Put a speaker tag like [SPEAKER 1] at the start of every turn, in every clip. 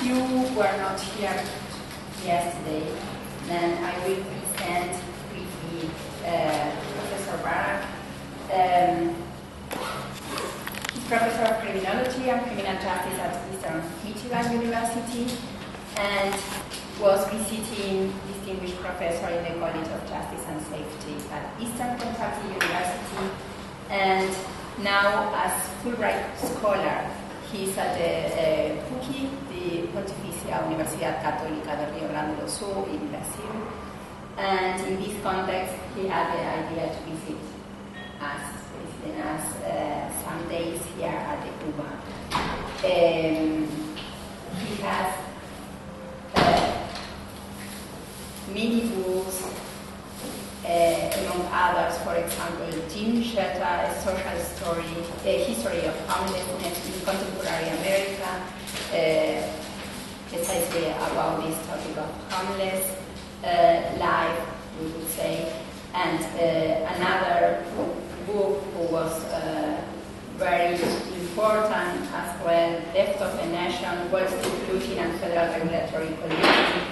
[SPEAKER 1] you were not here yesterday, then I will present briefly Professor Barak. He's Professor of Criminology and Criminal Justice at Eastern Michigan University and was visiting distinguished professor in the College of Justice and Safety at Eastern Kentucky University, and now as Fulbright scholar he's at the PUCI, the Pontificia Universidad Católica de Rio Grande do Sul in Brazil, and in this context he had the idea to visit us, visiting us some days here at the UBA. He has many books, among others, for example, Jim Shelter, A Social Story, A History of Homelessness in Contemporary America, precisely about this topic of homeless life, we would say, and another book who was very important as well, Death of a Nation, Wall Street Looting and Federal Regulatory Policy.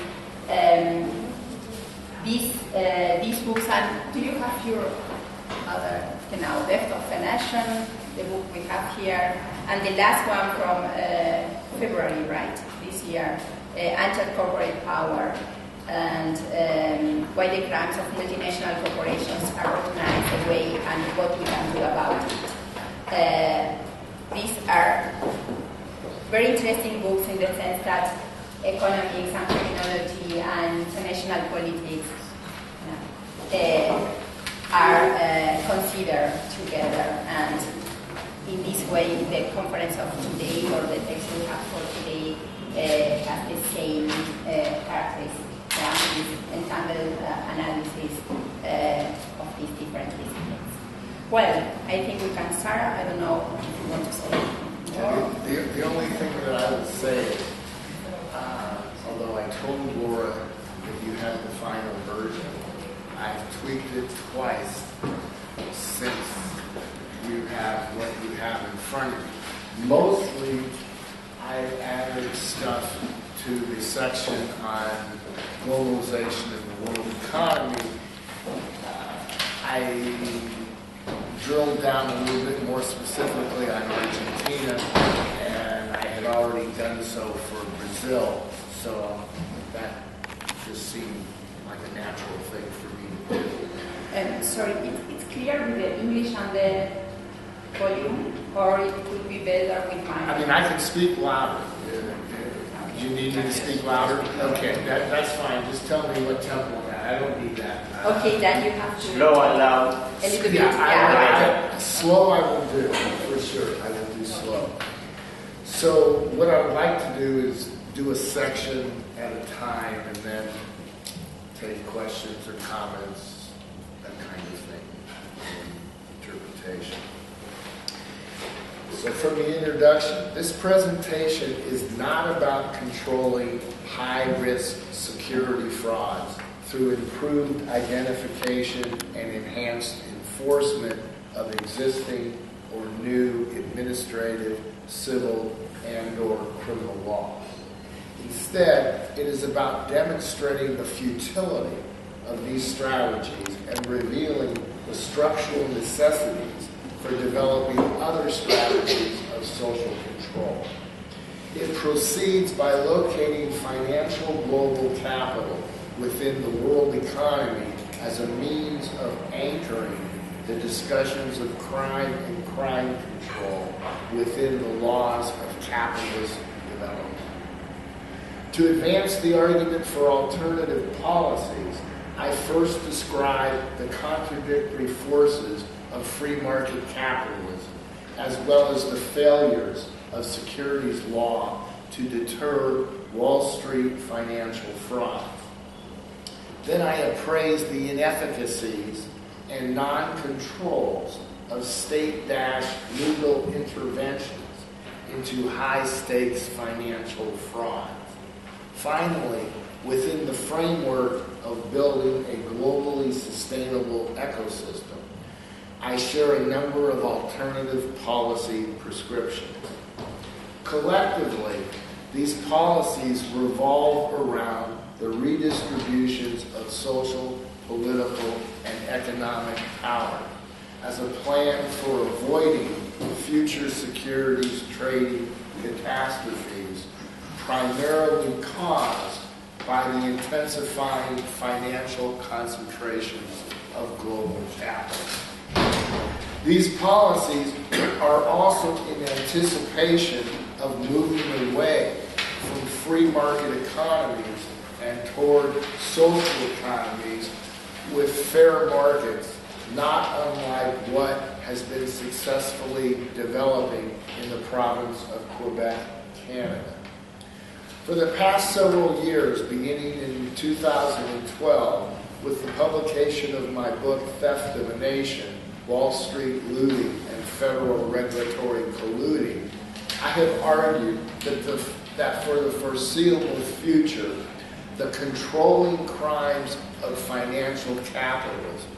[SPEAKER 1] These books are, do you have your other, Death of a Nation, the book we have here, and the last one from February, right, this year, Anti-Corporate Power, and why the crimes of multinational corporations are recognized away and what we can do about it. These are very interesting books in the sense that economics and criminology and international politics are considered together, and in this way the conference of today or the text we have for today has the same characteristics, this entangled analysis of these different disciplines. Well, I think we can start. I don't know if you want to say more.
[SPEAKER 2] The only thing that I would say, although I told Laura that you had the final version, I've tweaked it twice since you have what you have in front of you. Mostly, I've added stuff to the section on globalization and the world economy. I drilled down a little bit more specifically on Argentina, and I had already done so for Brazil, so that just seemed like a natural thing for me to do.
[SPEAKER 1] Sorry, it's clear with the English and the volume, or it would be better with mine?
[SPEAKER 2] I mean, I can speak louder. Do you need me to speak louder? Okay, that's fine. Just tell me what tempo. I don't need that.
[SPEAKER 1] Okay, then you have to...
[SPEAKER 3] Slow and loud.
[SPEAKER 1] A little bit.
[SPEAKER 2] Yeah, slow I will do, for sure. I will do slow. So what I would like to do is do a section at a time and then take questions or comments, that kind of thing, interpretation. So from the introduction, this presentation is not about controlling high-risk security frauds through improved identification and enhanced enforcement of existing or new administrative, civil, and/or criminal laws. Instead, it is about demonstrating the futility of these strategies and revealing the structural necessities for developing other strategies of social control. It proceeds by locating financial global capital within the world economy as a means of anchoring the discussions of crime and crime control within the laws of capitalist development. To advance the argument for alternative policies, I first describe the contradictory forces of free market capitalism, as well as the failures of securities law to deter Wall Street financial fraud. Then I appraise the inefficacies and non-controls of state-dash legal interventions into high-stakes financial fraud. Finally, within the framework of building a globally sustainable ecosystem, I share a number of alternative policy prescriptions. Collectively, These policies revolve around the redistributions of social, political, and economic power as a plan for avoiding future securities trading catastrophes primarily caused by the intensifying financial concentrations of global capital. These policies are also in anticipation of moving away from free market economies and toward social economies with fair markets, not unlike what has been successfully developing in the province of Quebec, Canada. For the past several years, beginning in 2012, with the publication of my book, Theft of a Nation, Wall Street Looting and Federal Regulatory Colluding, I have argued that for the foreseeable future, the controlling crimes of financial capitalism,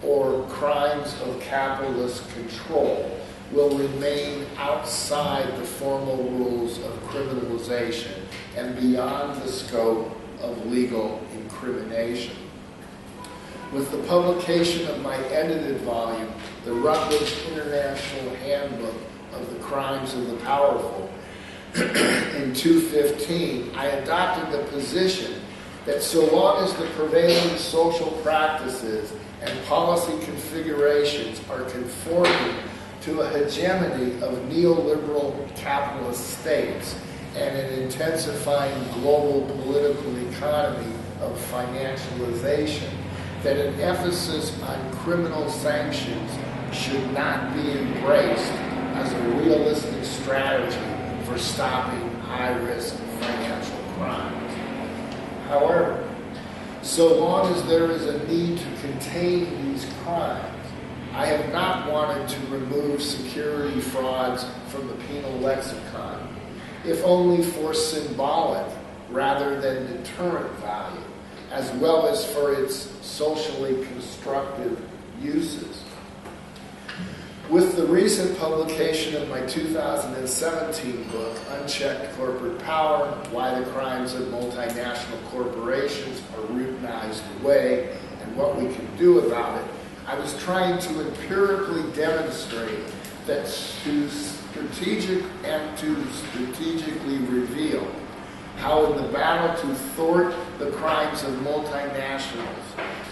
[SPEAKER 2] or crimes of capitalist control, will remain outside the formal rules of criminalization and beyond the scope of legal incrimination. With the publication of my edited volume, The Rutledge International Handbook of the Crimes of the Powerful, in 2015, I adopted the position that so long as the prevailing social practices and policy configurations are conforming to a hegemony of neoliberal capitalist states and an intensifying global political economy of financialization, that an emphasis on criminal sanctions should not be embraced as a realistic strategy for stopping high-risk financial crimes. However, so long as there is a need to contain these crimes, I have not wanted to remove security frauds from the penal lexicon, if only for symbolic rather than deterrent value, as well as for its socially constructive uses. With the recent publication of my 2017 book, Unchecked Corporate Power, Why the Crimes of Multinational Corporations Are Routinized Away and What We Can Do About It, I was trying to empirically demonstrate that to strategically reveal how in the battle to thwart the crimes of multinationals,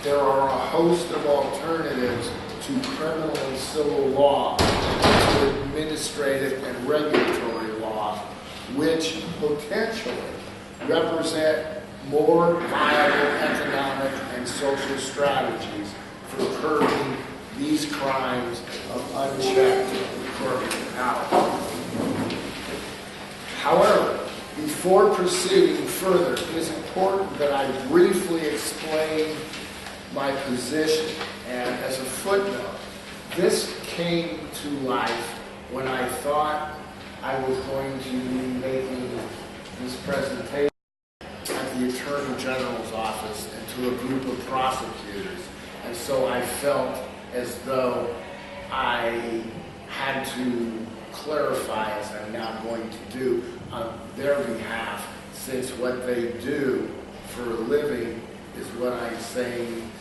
[SPEAKER 2] there are a host of alternatives to criminal and civil law, to administrative and regulatory law, which potentially represent more viable economic and social strategies for curbing these crimes of unchecked corporate power. However, before proceeding further, it is important that I briefly explain my position. And as a footnote, this came to life when I thought I was going to be making this presentation at the Attorney General's office and to a group of prosecutors. And so I felt as though I had to clarify, as I'm now going to do, on their behalf, since what they do for a living is what I'm saying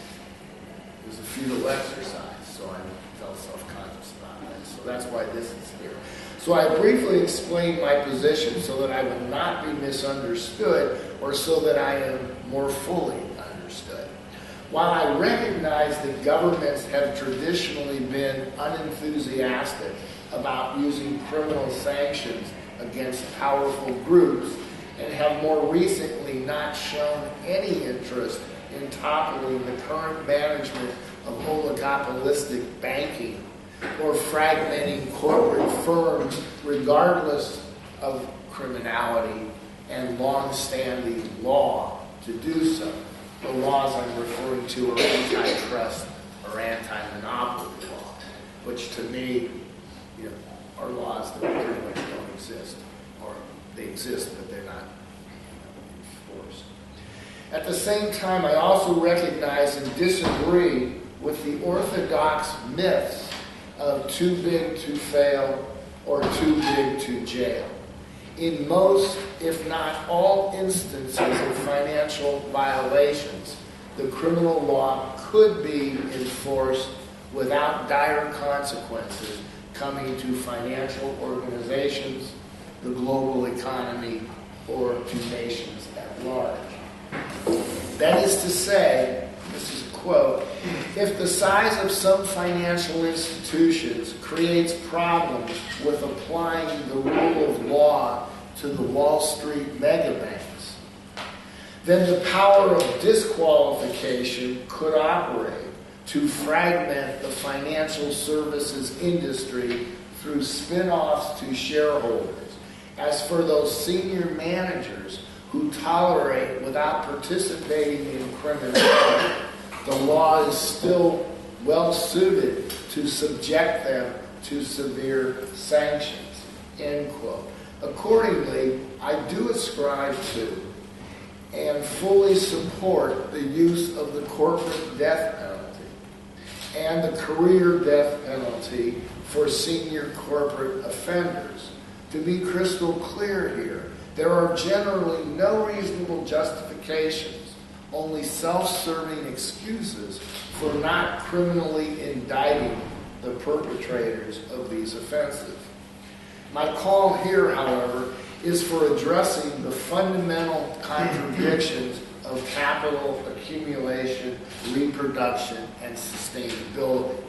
[SPEAKER 2] is a futile exercise. So I felt self-conscious about that. So that's why this is here. So I briefly explained my position so that I would not be misunderstood, or so that I am more fully understood. While I recognize that governments have traditionally been unenthusiastic about using criminal sanctions against powerful groups, and have more recently not shown any interest in toppling the current management of oligopolistic banking or fragmenting corporate firms regardless of criminality and long-standing law to do so. The laws I'm referring to are antitrust or anti-monopoly law, which to me, are laws that pretty much don't exist, or they exist but they're not enforced. At the same time, I also recognize and disagree with the orthodox myths of too big to fail or too big to jail. In most, if not all instances of financial violations, the criminal law could be enforced without dire consequences coming to financial organizations, the global economy, or to nations at large. That is to say, this is a quote, if the size of some financial institutions creates problems with applying the rule of law to the Wall Street megabanks, then the power of disqualification could operate to fragment the financial services industry through spin-offs to shareholders. As for those senior managers who tolerate without participating in criminality, the law is still well suited to subject them to severe sanctions, end quote. Accordingly, I do ascribe to and fully support the use of the corporate death penalty and the career death penalty for senior corporate offenders. To be crystal clear here, there are generally no reasonable justifications, only self-serving excuses for not criminally indicting the perpetrators of these offenses. My call here, however, is for addressing the fundamental contradictions of capital accumulation, reproduction, and sustainability.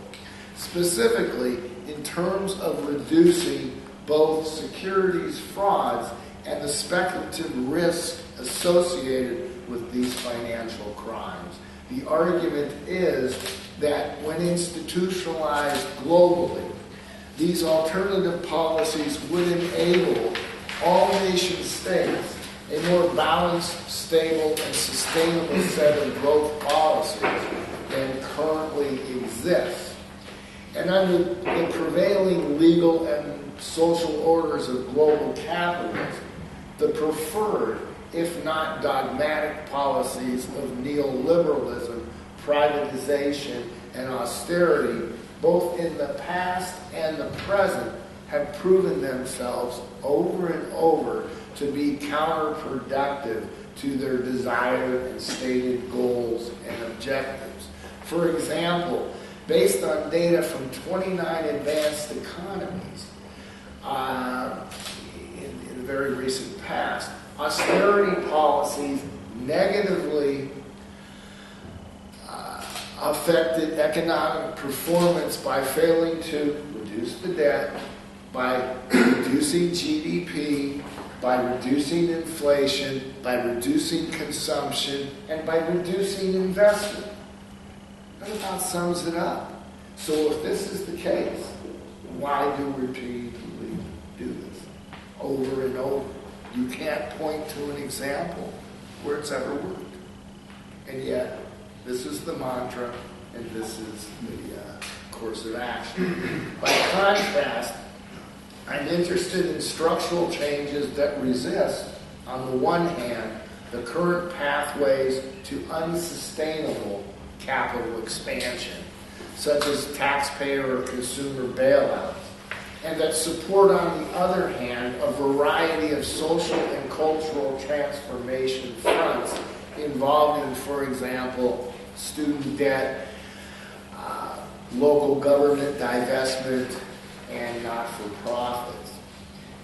[SPEAKER 2] Specifically, in terms of reducing both securities frauds and the speculative risk associated with these financial crimes. The argument is that when institutionalized globally, these alternative policies would enable all nation states a more balanced, stable, and sustainable set of growth policies than currently exists. And under the prevailing legal and social orders of global capitalism, the preferred, if not dogmatic, policies of neoliberalism, privatization, and austerity, both in the past and the present, have proven themselves over and over to be counterproductive to their desired and stated goals and objectives. For example, based on data from 29 advanced economies, in the very recent past, austerity policies negatively affected economic performance by failing to reduce the debt, by reducing GDP, by reducing inflation, by reducing consumption, and by reducing investment. That about sums it up. So if this is the case, why do we repeatedly do this over and over? You can't point to an example where it's ever worked. And yet, this is the mantra, and this is the course of action. By contrast, I'm interested in structural changes that resist, on the one hand, the current pathways to unsustainable capital expansion, such as taxpayer or consumer bailouts, and that support, on the other hand, a variety of social and cultural transformation fronts involving, for example, student debt, local government divestment, and not-for-profits.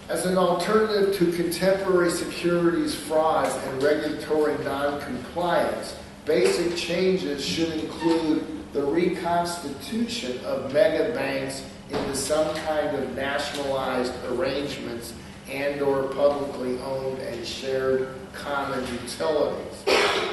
[SPEAKER 2] As an alternative to contemporary securities frauds and regulatory non-compliance, basic changes should include the reconstitution of mega banks into some kind of nationalized arrangements and/or publicly owned and shared common utilities.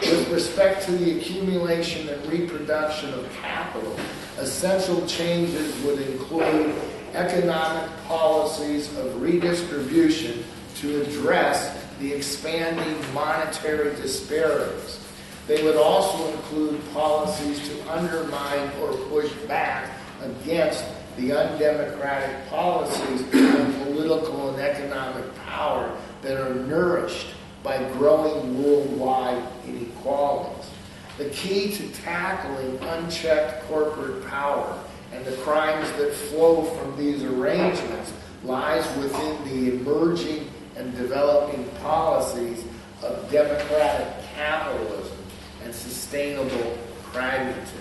[SPEAKER 2] With respect to the accumulation and reproduction of capital, essential changes would include economic policies of redistribution to address the expanding monetary disparities. They would also include policies to undermine or push back against the undemocratic policies of political and economic power that are nourished by growing worldwide inequalities. The key to tackling unchecked corporate power and the crimes that flow from these arrangements lies within the emerging and developing policies of democratic capitalism and sustainable pragmatism.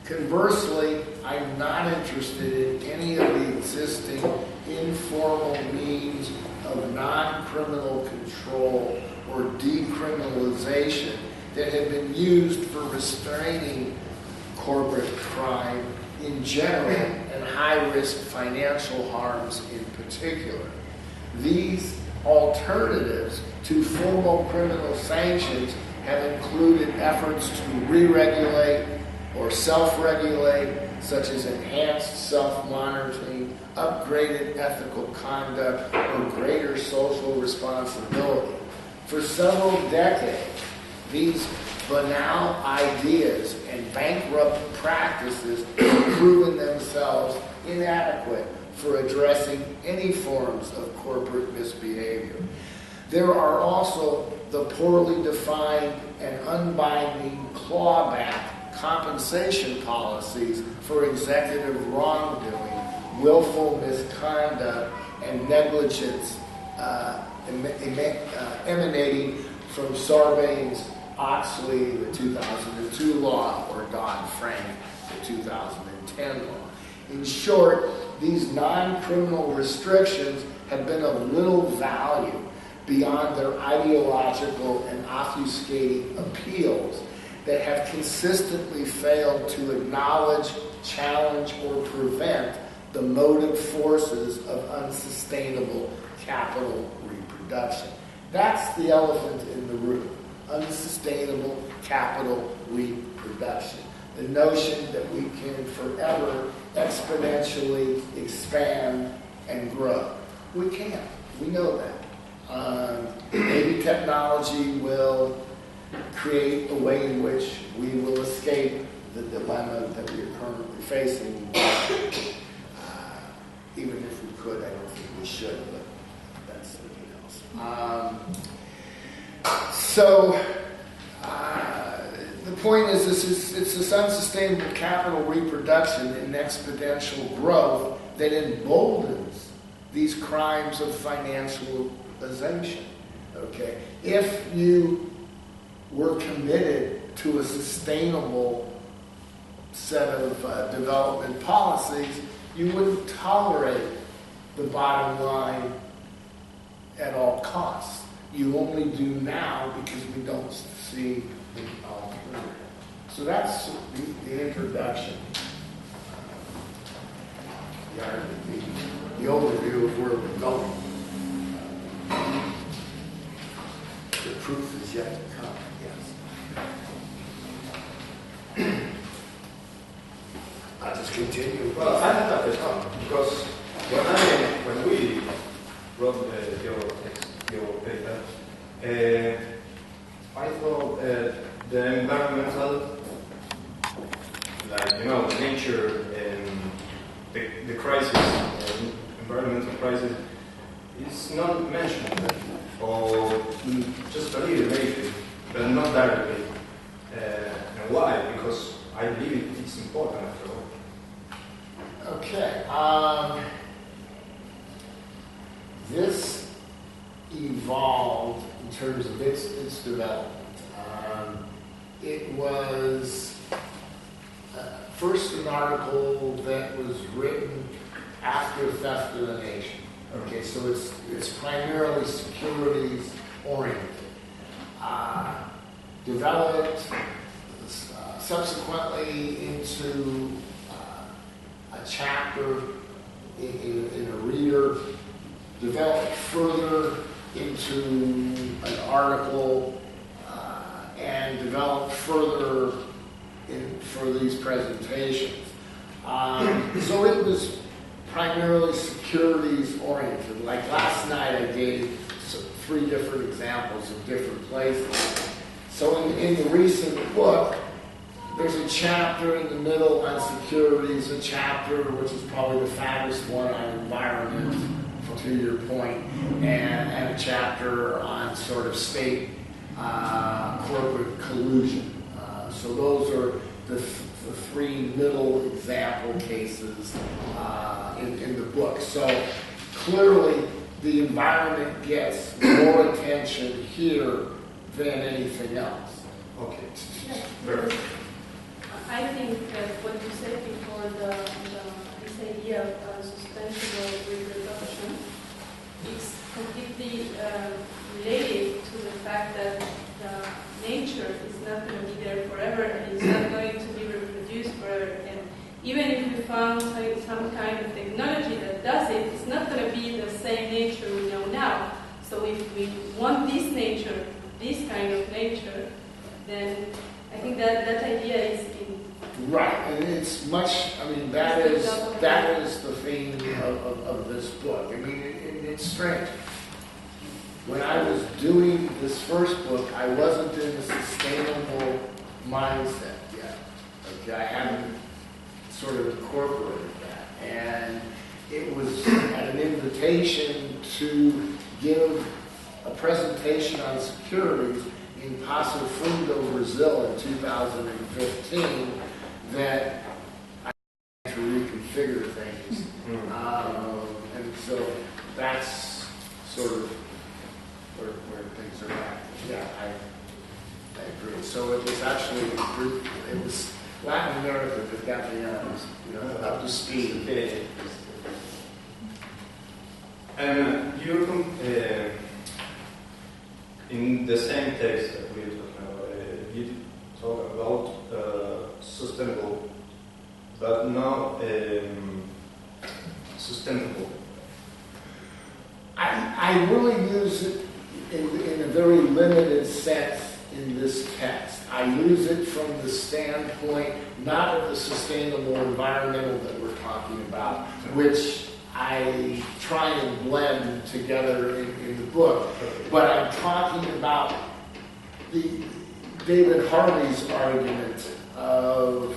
[SPEAKER 2] Conversely, I'm not interested in any of the existing informal means of non-criminal control or decriminalization that have been used for restraining corporate crime in general and high-risk financial harms in particular. These alternatives to formal criminal sanctions have included efforts to re-regulate or self-regulate, such as enhanced self-monitoring, upgraded ethical conduct, or greater social responsibility. For several decades, these banal ideas and bankrupt practices have proven themselves inadequate for addressing any forms of corporate misbehavior. There are also the poorly defined and unbinding clawback compensation policies for executive wrongdoing, willful misconduct, and negligence emanating from Sarbanes-Oxley, the 2002 law, or Dodd-Frank, the 2010 law. In short, these non-criminal restrictions have been of little value beyond their ideological and obfuscating appeals that have consistently failed to acknowledge, challenge, or prevent the motive forces of unsustainable capital reproduction. That's the elephant in the room, unsustainable capital reproduction. The notion that we can forever exponentially expand and grow. We can't. We know that. Maybe technology will create a way in which we will escape the dilemma that we are currently facing. Even if we could, I don't think we should, but that's something else. The point is, it's this unsustainable capital reproduction and exponential growth that emboldens these crimes of financialization. Okay, if you were committed to a sustainable set of development policies, you wouldn't tolerate the bottom line at all costs. You only do now because we don't see the alternative. So that's the introduction, the overview of where we're going. The proof is yet to come, yes. I'll just continue.
[SPEAKER 3] Well, I have a question because when we wrote your text, your paper, I thought the environmental, like the nature and the crisis, environmental crisis, is not mentioned, or just a little maybe, but not directly. And why? Because I believe it's important after all.
[SPEAKER 2] Okay. This evolved in terms of its development. It was first an article that was written after Theft of the Nation. Okay, so it's primarily securities oriented. Developed subsequently into a chapter in a reader, developed further into an article, and developed further for these presentations. So it was primarily securities oriented. Like last night I gave 3 different examples of different places. So in the recent book, there's a chapter in the middle on securities, a chapter which is probably the fattest one on environment, to your point, and a chapter on sort of state corporate collusion. So those are the 3 middle example cases in the book. So clearly the environment gets more attention here than anything else.
[SPEAKER 3] Okay.
[SPEAKER 4] Yeah. I think that what you said before, this idea of sustainable reproduction is completely related to the fact that nature is not going to be there forever and it's not going to be reproduced forever. And even if we found some kind of technology that does it, it's not going to be the same nature we know now. So if we want this nature, this kind of nature, then I think that idea is in.
[SPEAKER 2] Right, and it's much, I mean, that is the theme of this book. I mean, it's strange. When I was doing this first book, I wasn't in a sustainable mindset yet. Okay, I hadn't sort of incorporated that. And it was at an invitation to give a presentation on securities in Passo Fundo, Brazil in 2015 that I had to reconfigure things. And so that's sort of where things are at. Yeah, I agree. So it was actually, it was Latin America that got me up to speed.
[SPEAKER 3] Okay. And you in the same text that we were talking about, you talk about sustainable, but not sustainable.
[SPEAKER 2] I really use it in a very limited sense in this text. I use it from the standpoint not of the sustainable environmental that we're talking about, which I try and blend together in the book, but I'm talking about David Harvey's argument of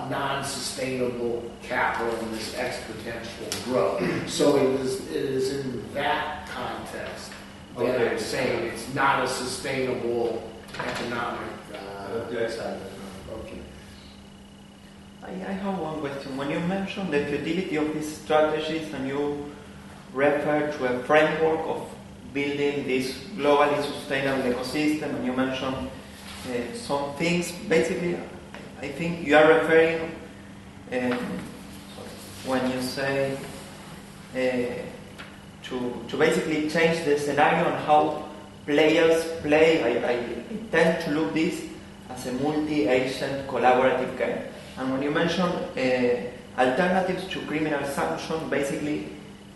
[SPEAKER 2] non-sustainable capital and this exponential growth. So it is in that context that I'm saying it's not a sustainable economic.
[SPEAKER 3] Exactly.
[SPEAKER 2] Okay.
[SPEAKER 5] I have one question. When you mention the futility of these strategies and you refer to a framework of building this globally sustainable ecosystem, and you mention some things, basically, I think you are referring when you say to basically change the scenario and how players play. I tend to look this as a multi-agent collaborative game. And when you mention alternatives to criminal sanction, basically,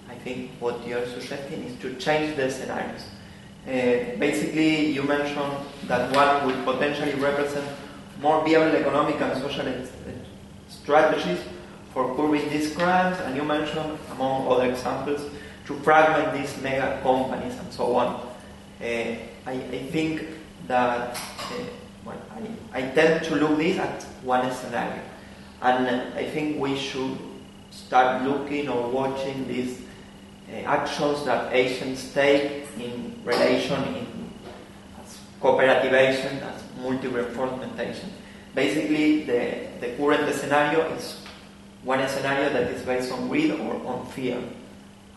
[SPEAKER 5] I think what you are suggesting is to change the scenarios. Basically, you mentioned that one would potentially represent more viable economic and social strategies for curbing these crimes, and you mentioned, among other examples, to fragment these mega companies and so on. I think that I tend to look this at one scenario, and I think we should start looking or watching these actions that agents take in relation as cooperative agent, as multi-reinforcement agent. Basically, the current scenario is one scenario that is based on greed or on fear,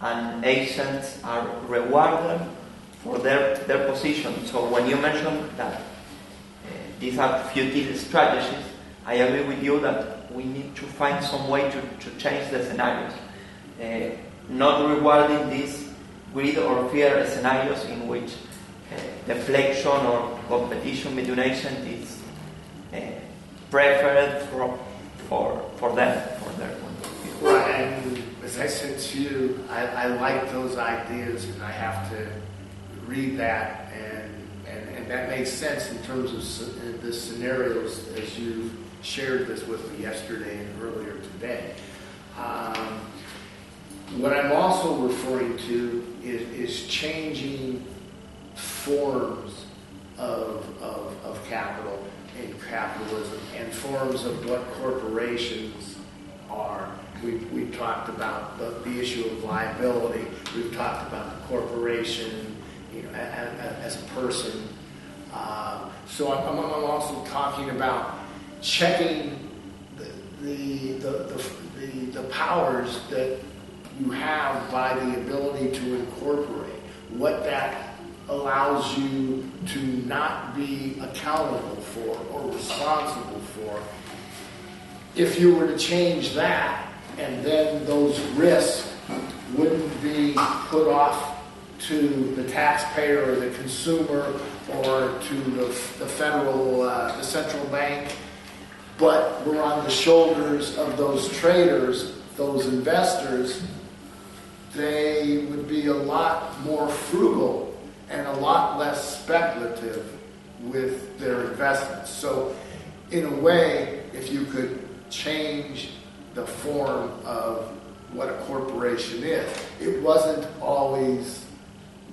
[SPEAKER 5] and agents are rewarded for their position. So when you mention that these are futile strategies, I agree with you that we need to find some way to change the scenarios. Not rewarding these greed or fear scenarios in which deflection or competition between agents is preferred for them, for their point of view.
[SPEAKER 2] Right, and as I said to you, I like those ideas, and I have to read that, and that makes sense in terms of the scenarios as you shared this with me yesterday and earlier today. What I'm also referring to is changing forms of capital in capitalism and forms of what corporations are. We've talked about the issue of liability. We've talked about the corporation, as a person. So I'm also talking about checking the powers that you have by the ability to incorporate, what that allows you to not be accountable for or responsible for. If you were to change that, and then those risks wouldn't be put off to the taxpayer or the consumer or to the federal, the central bank, but we're on the shoulders of those traders, those investors, they would be a lot more frugal and a lot less speculative with their investments. So in a way, if you could change the form of what a corporation is, it wasn't always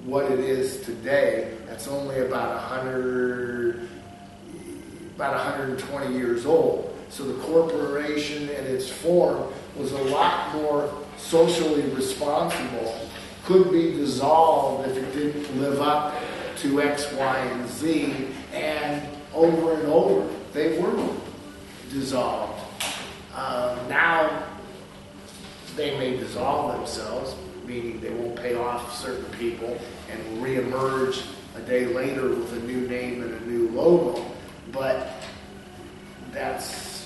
[SPEAKER 2] what it is today. That's only about 120 years old. So the corporation in its form was a lot more socially responsible, could be dissolved if it didn't live up to X, Y, and Z, and over, they were dissolved. Now, they may dissolve themselves, meaning they won't pay off certain people and reemerge a day later with a new name and a new logo. But that's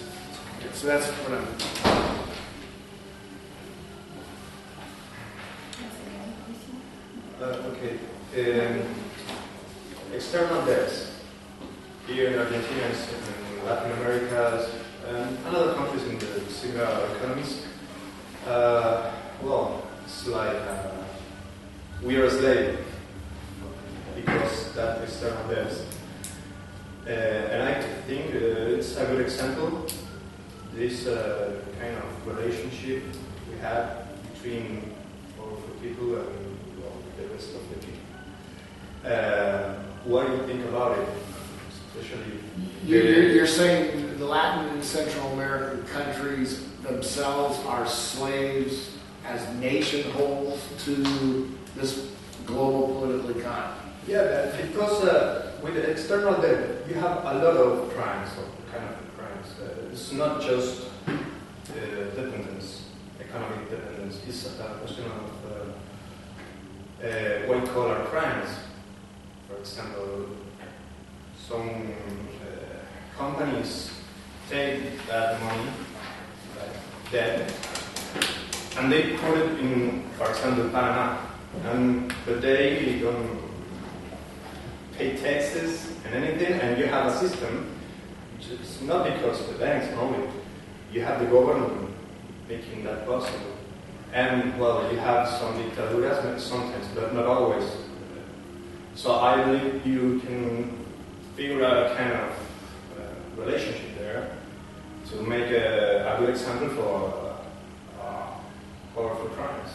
[SPEAKER 2] what I'm.
[SPEAKER 3] Okay. External debts here in Argentina and Latin America and other countries in the similar economies. Well, it's like we are a slave because that external debts. And I think it's a good example. This kind of relationship we have between powerful people and the rest of the people. What do you think about it? Especially
[SPEAKER 2] you're saying the Latin and Central American countries themselves are slaves as nation wholes to this global political economy.
[SPEAKER 3] Yeah, because with the external debt, you have a lot of crimes, kind of crimes. It's not just dependence, economic dependence. It's a question of white-collar crimes. For example, some companies take that money, like debt, and they put it in, for example, Panama, but they don't pay taxes and anything, and you have a system which is not because of the banks only. You have the government making that possible. And, well, you have some dictaduras sometimes, but not always. So I believe you can figure out a kind of relationship there to make a good example for powerful crimes.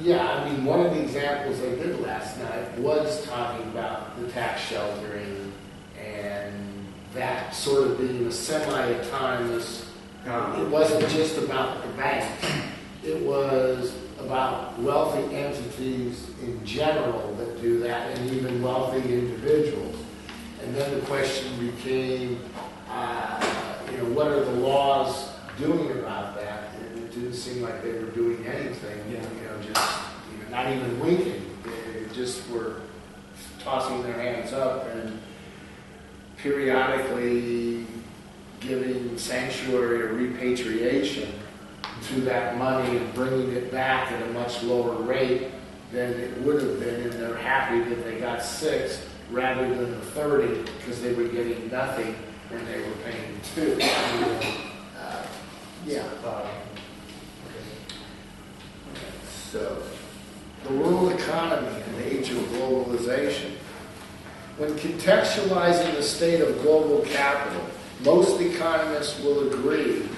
[SPEAKER 2] Yeah, I mean, one of the examples I did last night was talking about the tax sheltering and that sort of being a semi-autonomous. It wasn't just about the banks. It was about wealthy entities in general that do that, and even wealthy individuals. And then the question became, what are the laws doing about that? And it didn't seem like they were doing anything. Not even winking. They just were tossing their hands up and periodically giving sanctuary or repatriation to that money and bringing it back at a much lower rate than it would have been, and they're happy that they got 6 rather than the 30 because they were getting nothing when they were paying 2. So, the world economy in the age of globalization. When contextualizing the state of global capital, most economists will agree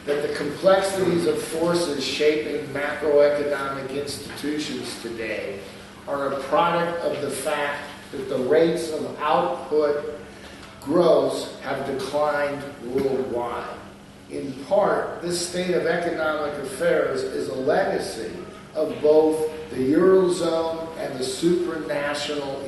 [SPEAKER 2] that the complexities of forces shaping macroeconomic institutions today are a product of the fact that the rates of output growth have declined worldwide. In part, this state of economic affairs is a legacy of both the Eurozone and the supranational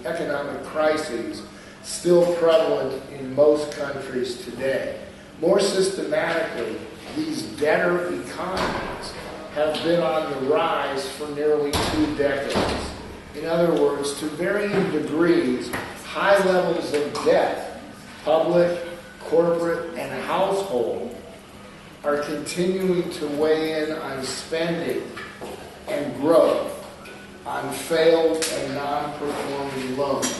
[SPEAKER 2] economic crises still prevalent in most countries today. More systematically, these debtor economies have been on the rise for nearly 2 decades. In other words, to varying degrees, high levels of debt, public, corporate, and household, are continuing to weigh in on spending and growth on failed and non-performing loans.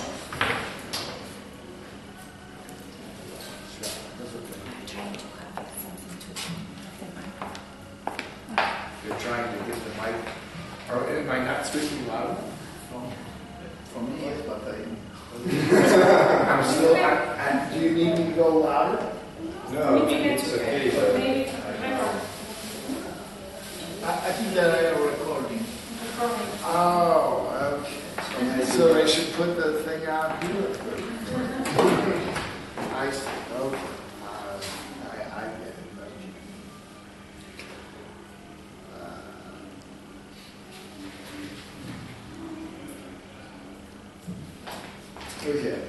[SPEAKER 2] You're trying to get the mic. Or am I not speaking loud?
[SPEAKER 6] For me, yes, but
[SPEAKER 2] I'm still. Do you need me to go louder?
[SPEAKER 3] No, it's okay.
[SPEAKER 6] I think that I am recording.
[SPEAKER 2] Oh, okay. So they should put the thing out here. I see. Okay. I get it. Okay.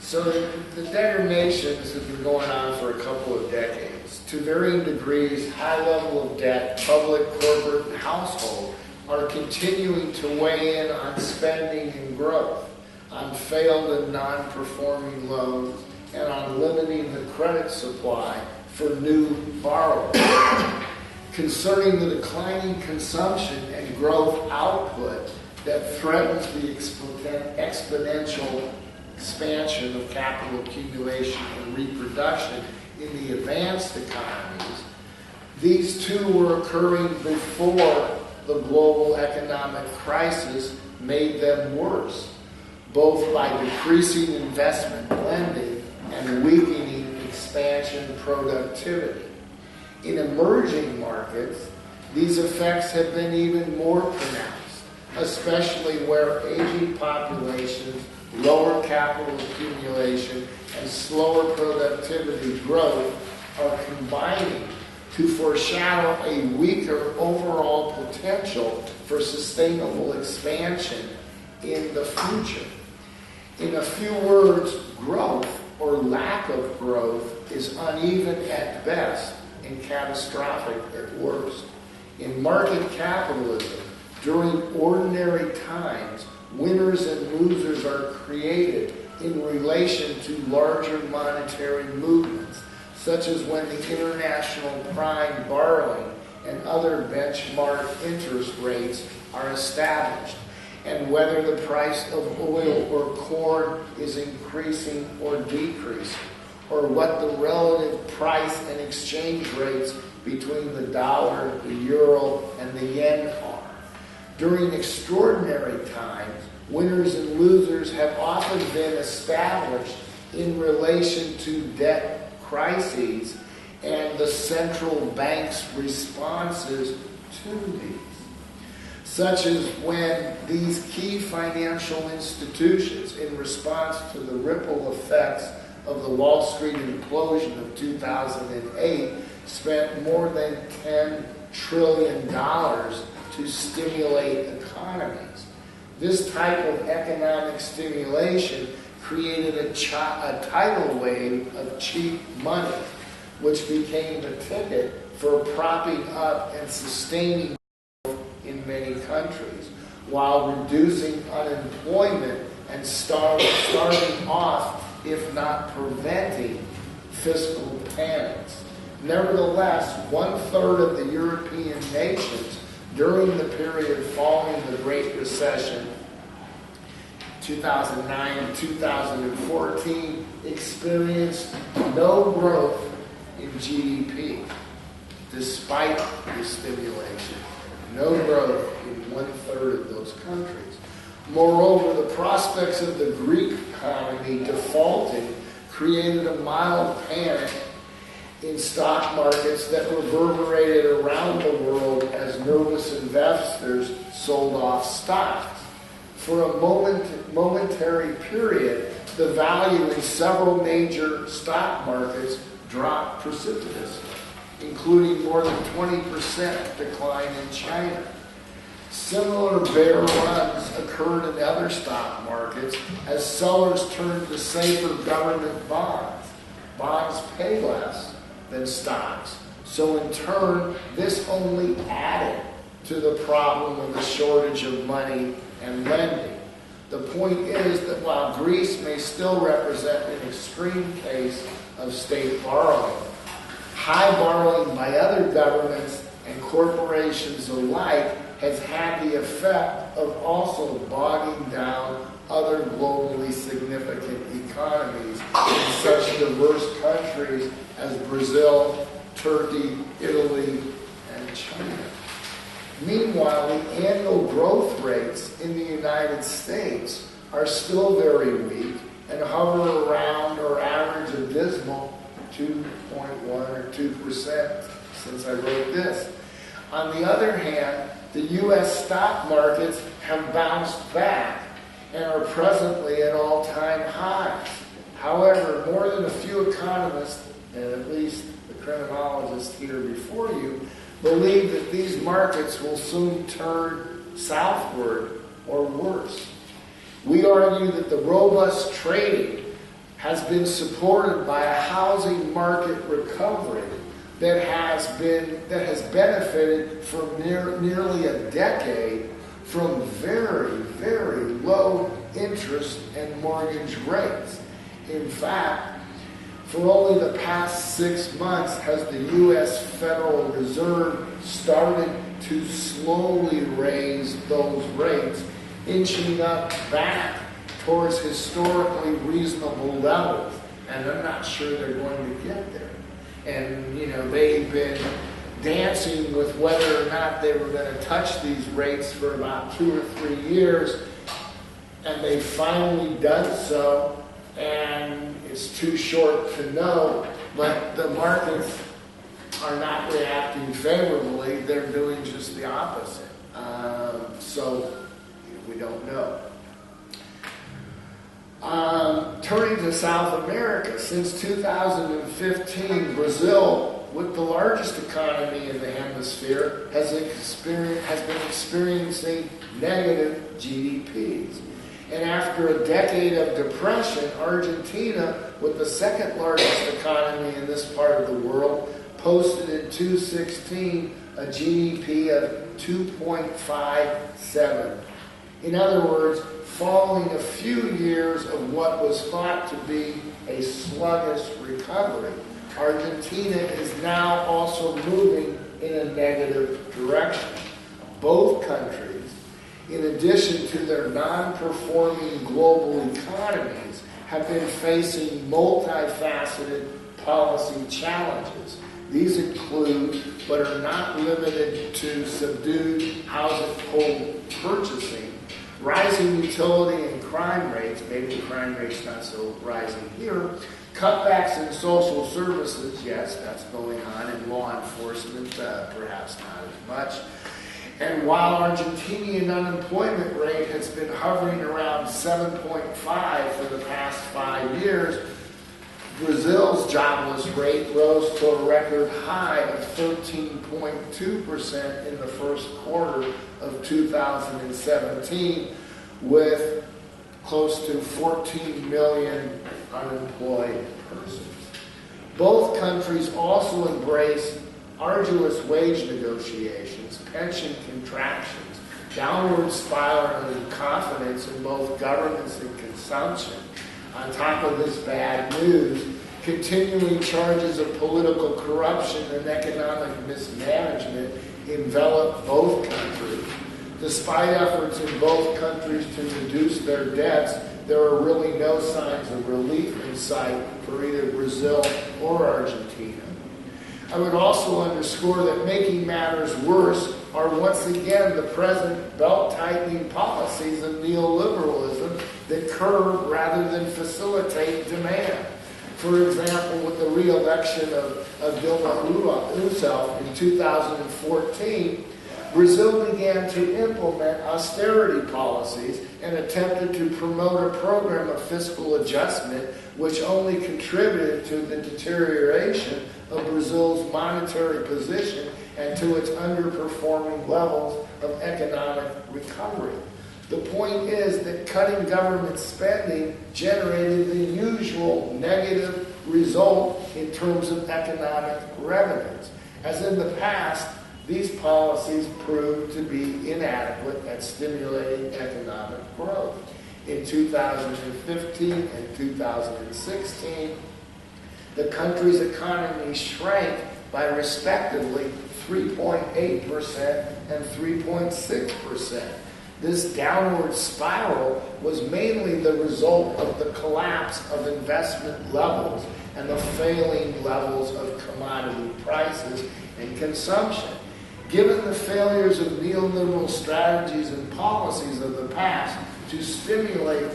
[SPEAKER 2] So the debtor nations have been going on for a couple of decades. To varying degrees, high level of debt, public, corporate, and household are continuing to weigh in on spending and growth, on failed and non-performing loans, and on limiting the credit supply for new borrowers. Concerning the declining consumption and growth output that threatens the exponential expansion of capital accumulation and reproduction in the advanced economies, these two were occurring before the global economic crisis made them worse, both by decreasing investment lending and weakening expansion productivity. In emerging markets, these effects have been even more pronounced, especially where aging populations, lower capital accumulation, and slower productivity growth are combining to foreshadow a weaker overall potential for sustainable expansion in the future. In a few words, growth or lack of growth is uneven at best and catastrophic at worst. In market capitalism, during ordinary times, winners and losers are created in relation to larger monetary movements, such as when the international prime borrowing and other benchmark interest rates are established, and whether the price of oil or corn is increasing or decreasing, or what the relative price and exchange rates between the dollar, the euro, and the yen are. During extraordinary times, winners and losers have often been established in relation to debt crises and the central bank's responses to these, such as when these key financial institutions, in response to the ripple effects of the Wall Street implosion of 2008, spent more than $10 trillion to stimulate economies. This type of economic stimulation created a tidal wave of cheap money, which became the ticket for propping up and sustaining growth in many countries, while reducing unemployment and starving off, if not preventing, fiscal panics. Nevertheless, 1/3 of the European nations during the period following the Great Recession, 2009 and 2014, experienced no growth in GDP, despite the stimulation. No growth in 1/3 of those countries. Moreover, the prospects of the Greek economy defaulting created a mild panic in stock markets that reverberated around the world as nervous investors sold off stocks. For a momentary period, the value in several major stock markets dropped precipitously, including more than 20% decline in China. Similar bear runs occurred in other stock markets as sellers turned to safer government bonds, bonds pay less than stocks. So in turn, this only added to the problem of the shortage of money and lending. The point is that while Greece may still represent an extreme case of state borrowing, high borrowing by other governments and corporations alike has had the effect of also bogging down other globally significant economies in such diverse countries as Brazil, Turkey, Italy, and China. Meanwhile, the annual growth rates in the United States are still very weak and hover around or average a dismal 2.1 or 2% since I wrote this. On the other hand, the U.S. stock markets have bounced back and are presently at all-time highs. However, more than a few economists, and at least the criminologist here before you, believe that these markets will soon turn southward or worse. We argue that the robust trading has been supported by a housing market recovery that has benefited for nearly a decade from very, very low interest and mortgage rates. In fact, for only the past 6 months has the U.S. Federal Reserve started to slowly raise those rates, inching up back towards historically reasonable levels. And I'm not sure they're going to get there. And, they've been dancing with whether or not they were going to touch these rates for about 2 or 3 years. And they've finally done so. And it's too short to know, but the markets are not reacting favorably. They're doing just the opposite. So we don't know. Turning to South America, since 2015, Brazil, with the largest economy in the hemisphere, has been experiencing negative GDPs. And after a decade of depression, Argentina, with the second largest economy in this part of the world, posted in 2016 a GDP of 2.57. In other words, following a few years of what was thought to be a sluggish recovery, Argentina is now also moving in a negative direction. Both countries, in addition to their non-performing global economies, have been facing multifaceted policy challenges. These include, but are not limited to, subdued household purchasing, rising utility and crime rates, maybe crime rates not so rising here, cutbacks in social services, yes, that's going on, in law enforcement, perhaps not as much. And while Argentinian unemployment rate has been hovering around 7.5 for the past 5 years, Brazil's jobless rate rose to a record high of 13.2% in the first quarter of 2017, with close to 14 million unemployed persons. Both countries also embrace arduous wage negotiations, pension contractions, downward spiraling confidence in both governments and consumption. On top of this bad news, continuing charges of political corruption and economic mismanagement envelop both countries. Despite efforts in both countries to reduce their debts, there are really no signs of relief in sight for either Brazil or Argentina. I would also underscore that making matters worse are once again the present belt-tightening policies of neoliberalism that curb rather than facilitate demand. For example, with the re-election of Dilma Rousseff in 2014, Brazil began to implement austerity policies and attempted to promote a program of fiscal adjustment which only contributed to the deterioration of Brazil's monetary position and to its underperforming levels of economic recovery. The point is that cutting government spending generated the usual negative result in terms of economic revenues. As in the past, these policies proved to be inadequate at stimulating economic growth. In 2015 and 2016, the country's economy shrank by respectively 3.8% and 3.6%. This downward spiral was mainly the result of the collapse of investment levels and the failing levels of commodity prices and consumption. Given the failures of neoliberal strategies and policies of the past to stimulate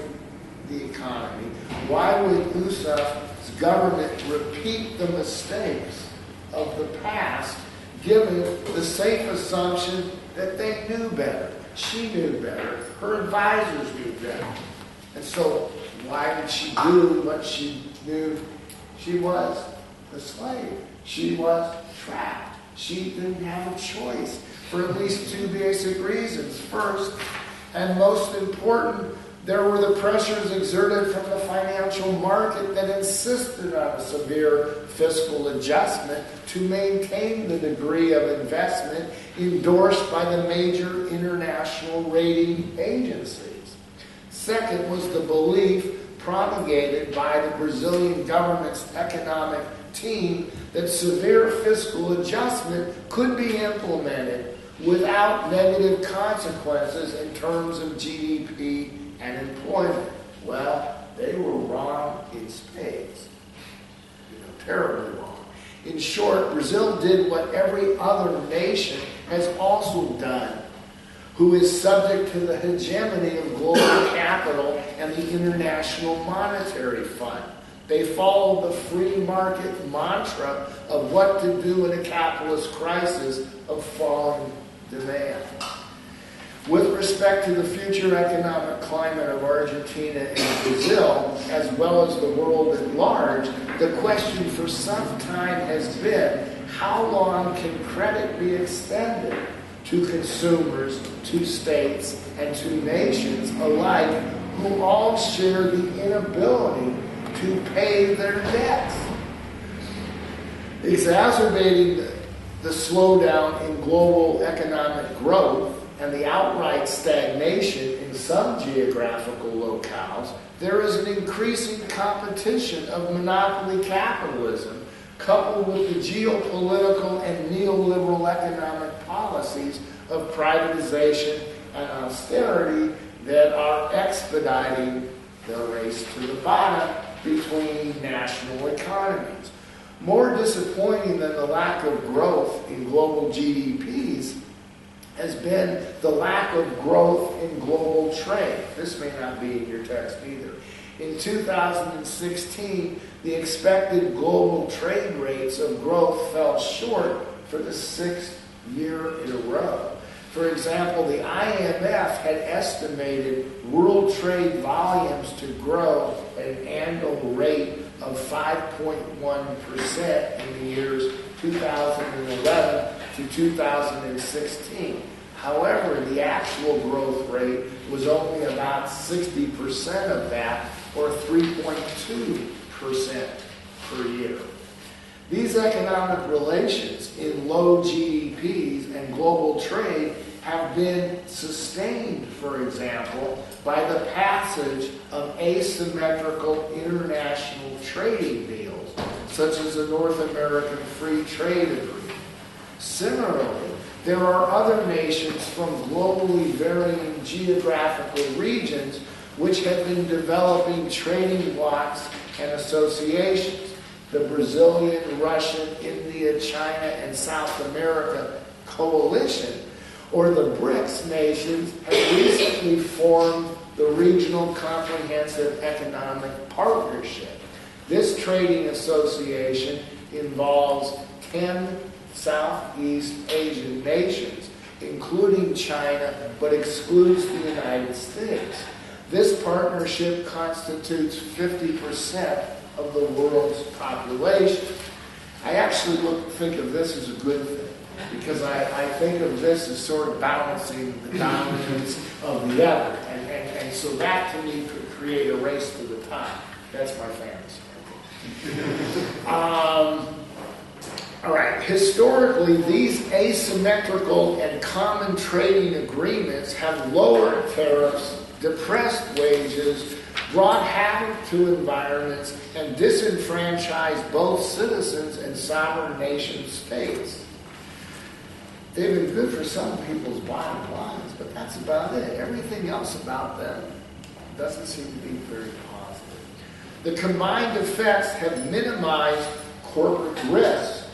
[SPEAKER 2] the economy, why would Yousaf's government repeat the mistakes of the past, given the safe assumption that they knew better? She knew better. Her advisors knew better. And so why did she do what she knew? She was a slave. She was trapped. She didn't have a choice for at least two basic reasons. First, and most important, there were the pressures exerted from the financial market that insisted on a severe fiscal adjustment to maintain the degree of investment endorsed by the major international rating agencies. Second was the belief propagated by the Brazilian government's economic team that severe fiscal adjustment could be implemented without negative consequences in terms of GDP and employment. Well, they were wrong in spades. Terribly wrong. In short, Brazil did what every other nation has also done, who is subject to the hegemony of global capital and the International Monetary Fund. They followed the free market mantra of what to do in a capitalist crisis of falling demand. With respect to the future economic climate of Argentina and Brazil, as well as the world at large, the question for some time has been, how long can credit be extended to consumers, to states, and to nations alike, who all share the inability to pay their debts? Exacerbating the slowdown in global economic growth and the outright stagnation in some geographical locales, there is an increasing competition of monopoly capitalism, coupled with the geopolitical and neoliberal economic policies of privatization and austerity that are expediting the race to the bottom between national economies. More disappointing than the lack of growth in global GDPs has been the lack of growth in global trade. This may not be in your text either. In 2016, the expected global trade rates of growth fell short for the sixth year in a row. For example, the IMF had estimated world trade volumes to grow at an annual rate of 5.1% in the years 2011 to 2016. However, the actual growth rate was only about 60% of that, or 3.2% per year. These economic relations in low GDPs and global trade have been sustained, for example, by the passage of asymmetrical international trading deals, such as the North American Free Trade Agreement. Similarly, there are other nations from globally varying geographical regions which have been developing trading blocs and associations. The Brazilian, Russian, India, China, and South America coalition, or the BRICS nations, have recently formed the Regional Comprehensive Economic Partnership. This trading association involves 10 Southeast Asian nations, including China, but excludes the United States. This partnership constitutes 50% of the world's population. I actually think of this as a good thing, because I think of this as sort of balancing the dominance of the other. And so that, to me, could create a race to the top. That's my fantasy. All right. Historically, these asymmetrical and common trading agreements have lowered tariffs, depressed wages, brought havoc to environments, and disenfranchised both citizens and sovereign nation states. They've been good for some people's bottom lines, but that's about it. Everything else about them doesn't seem to be very positive. The combined effects have minimized corporate risks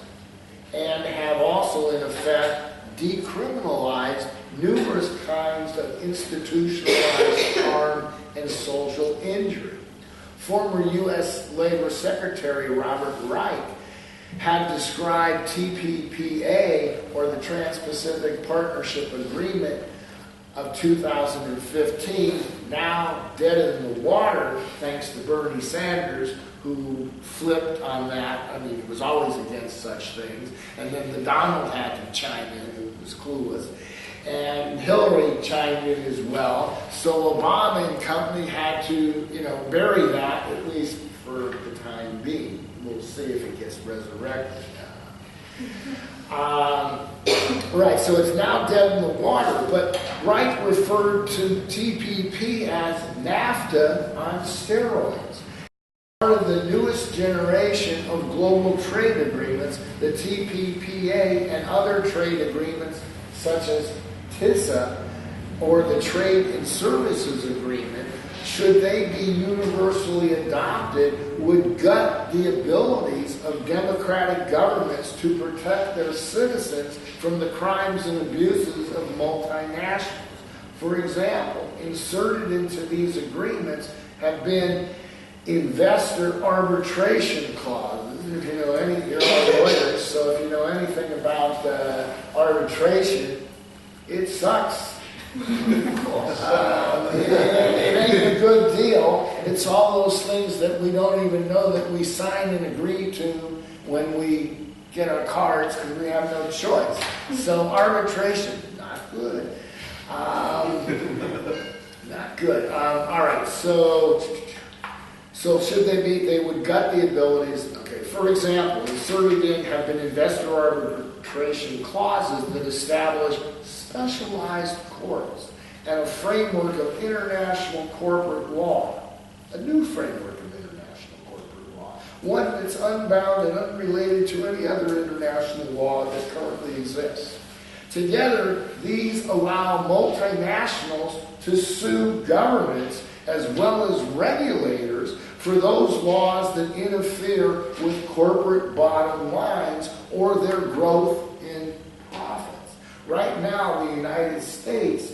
[SPEAKER 2] and have also, in effect, decriminalized numerous kinds of institutionalized harm and social injury. Former U.S. Labor Secretary Robert Reich had described TPPA, or the Trans-Pacific Partnership Agreement of 2015, now dead in the water thanks to Bernie Sanders, who flipped on that. I mean, he was always against such things. And then the Donald had to chime in, who was clueless. And Hillary chimed in as well. So Obama and company had to, bury that, at least for the time being. We'll see if it gets resurrected. Right, so it's now dead in the water, but Wright referred to TPP as NAFTA on steroids. Part of the newest generation of global trade agreements, the TPPA and other trade agreements such as TISA, or the Trade and Services Agreement, should they be universally adopted, would gut the abilities of democratic governments to protect their citizens from the crimes and abuses of multinationals. For example, inserted into these agreements have been investor arbitration clauses. If you know you're all lawyers, so if you know anything about arbitration, it sucks. It ain't a good deal. It's all those things that we don't even know that we sign and agree to when we get our cards because we have no choice. So arbitration, not good. Not good. All right, so should they would gut the abilities. Okay, for example, inserted in have been investor arbitration clauses that establish specialized courts and a framework of international corporate law, a new framework of international corporate law, one that's unbound and unrelated to any other international law that currently exists. Together, these allow multinationals to sue governments as well as regulators for those laws that interfere with corporate bottom lines or their growth in profits. Right now, the United States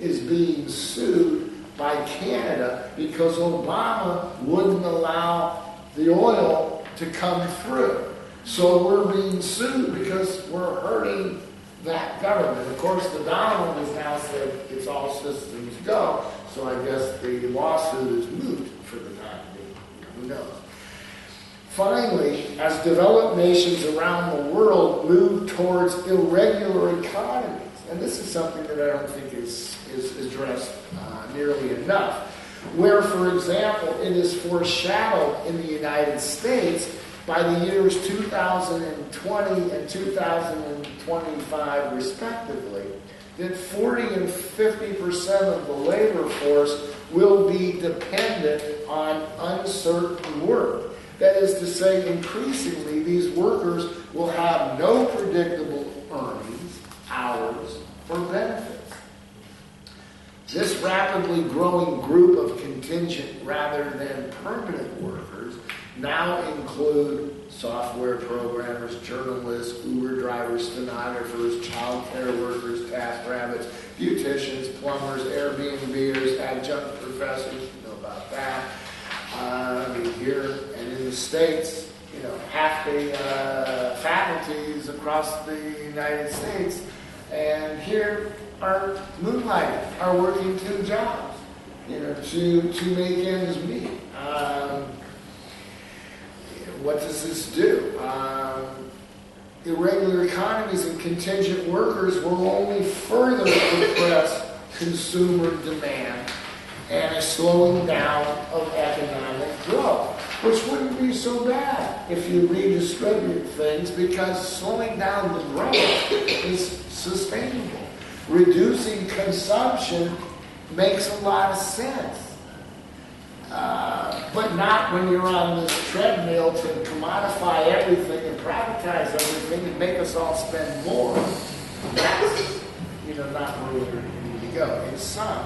[SPEAKER 2] is being sued by Canada because Obama wouldn't allow the oil to come through. So we're being sued because we're hurting that government. Of course, the Donald has now said it's all systems go, so I guess the lawsuit is moot for the time being. Who knows? Finally, as developed nations around the world move towards irregular economies, and this is something that I don't think is addressed nearly enough, where, for example, it is foreshadowed in the United States by the years 2020 and 2025, respectively, that 40 and 50% of the labor force will be dependent on uncertain work. That is to say, increasingly, these workers will have no predictable earnings, hours, or benefits. This rapidly growing group of contingent rather than permanent workers now include software programmers, journalists, Uber drivers, stenographers, child care workers, TaskRabbits, beauticians, plumbers, Airbnbers, adjunct professors, you know about that. Here and in the States, half the faculties across the United States, and here are moonlighting, are working two jobs, to make ends meet. What does this do? Irregular economies and contingent workers will only further depress consumer demand and a slowing down of economic growth. which wouldn't be so bad if you redistribute things, because slowing down the growth is sustainable. Reducing consumption makes a lot of sense. But not when you're on this treadmill to commodify everything and privatize everything and make us all spend more. That's, not where we need to go. In sum,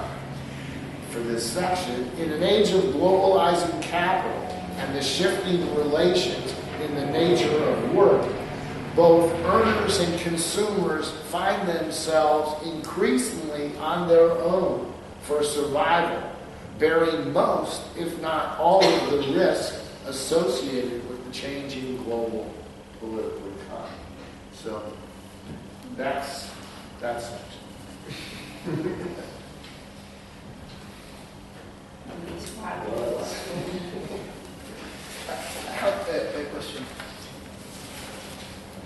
[SPEAKER 2] for this section, in an age of globalizing capital and the shifting relations in the nature of work, both earners and consumers find themselves increasingly on their own for survival, bearing most, if not all, of the risk associated with the changing global political economy. So that's it.
[SPEAKER 6] I have a question.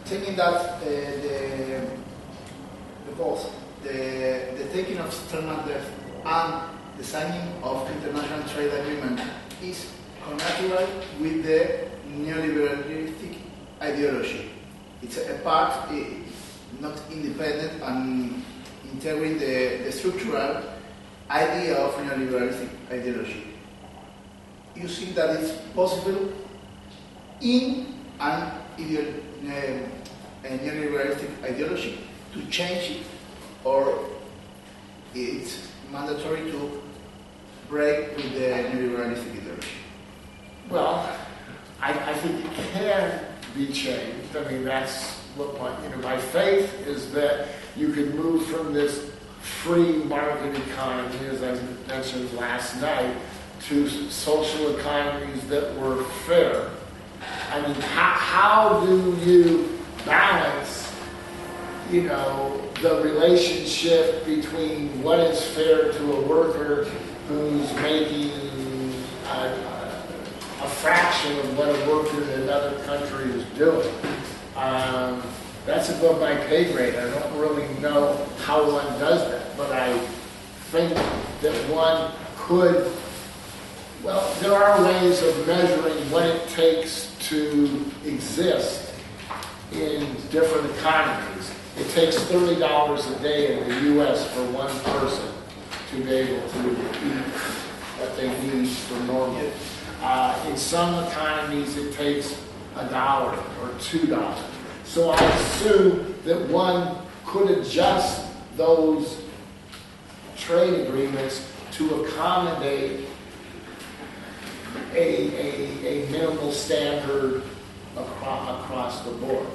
[SPEAKER 6] Taking that the taking of external debt and the signing of international trade agreement is connatural with the neoliberalistic ideology. It's a part, not independent, and integrating the structural idea of neoliberalistic ideology. You see that it's possible in an neoliberalistic ideology to change it, or it's mandatory to break with the neoliberalistic ideology?
[SPEAKER 2] Well, I think it can be changed. I mean, that's what my faith is, that you can move from this free market economy, as I mentioned last night, to social economies that were fair. I mean, how do you balance, the relationship between what is fair to a worker who's making a fraction of what a worker in another country is doing? That's above my pay grade. I don't really know how one does that, but I think that one could. Well, there are ways of measuring what it takes to exist in different economies. It takes $30 a day in the U.S. for one person to be able to eat what they need for normal. In some economies, it takes $1 or $2. So I assume that one could adjust those trade agreements to accommodate a minimal standard across the board.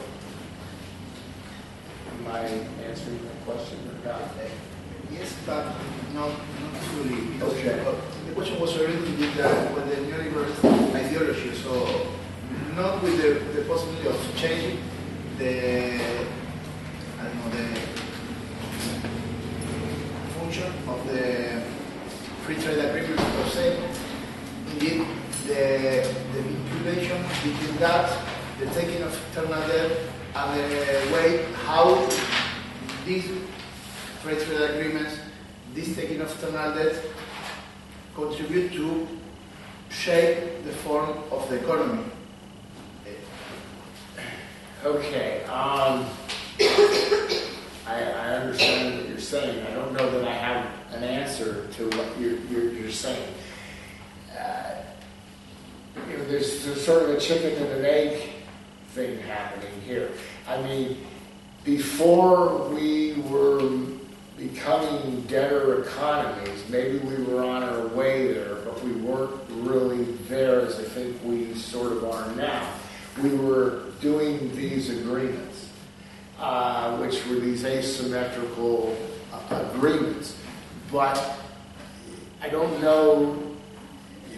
[SPEAKER 2] Am I answering the question or not?
[SPEAKER 6] Yes, but not fully. Because
[SPEAKER 2] Okay.
[SPEAKER 6] The question was related with the neoliberal ideology, so not with the possibility of changing the function of the free trade agreement per se. Indeed, the vinculation between that, the taking of external debt, and the way how these free trade agreements, this taking of external debt, contribute to shape the form of the economy.
[SPEAKER 2] Okay. I understand what you're saying. I don't know that I have an answer to what you're saying. There's sort of a chicken and an egg thing happening here. I mean, before we were becoming debtor economies, maybe we were on our way there, but we weren't really there as I think we sort of are now. We were doing these agreements, which were these asymmetrical agreements. But I don't know,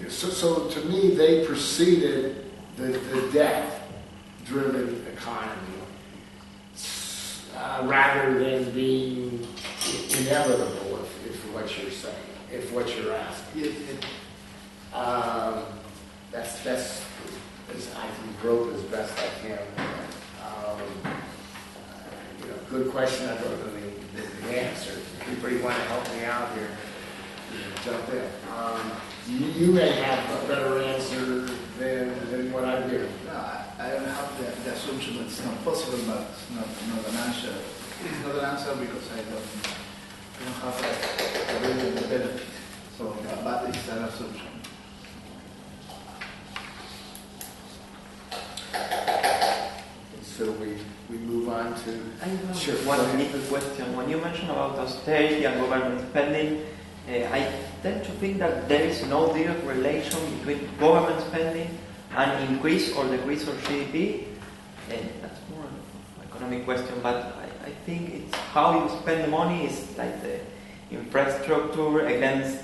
[SPEAKER 2] so to me they preceded the debt-driven economy rather than being inevitable, if what you're saying, if what you're asking. That's I can grope as best I can. Good question. I don't know the answer. Anybody want to help me out here? jump in. You may have a better answer than what I'm giving.
[SPEAKER 6] No, I don't have the assumption that it's not possible, but it's not an answer. It's not an answer because I don't have a real benefit. So, but it's an assumption.
[SPEAKER 2] So we move on to...
[SPEAKER 5] I have
[SPEAKER 2] Sure.
[SPEAKER 5] one little question. When you mention about austerity and government spending, I tend to think that there is no direct relation between government spending and increase or decrease of GDP. That's more an economic question, but I think it's how you spend the money is like the infrastructure against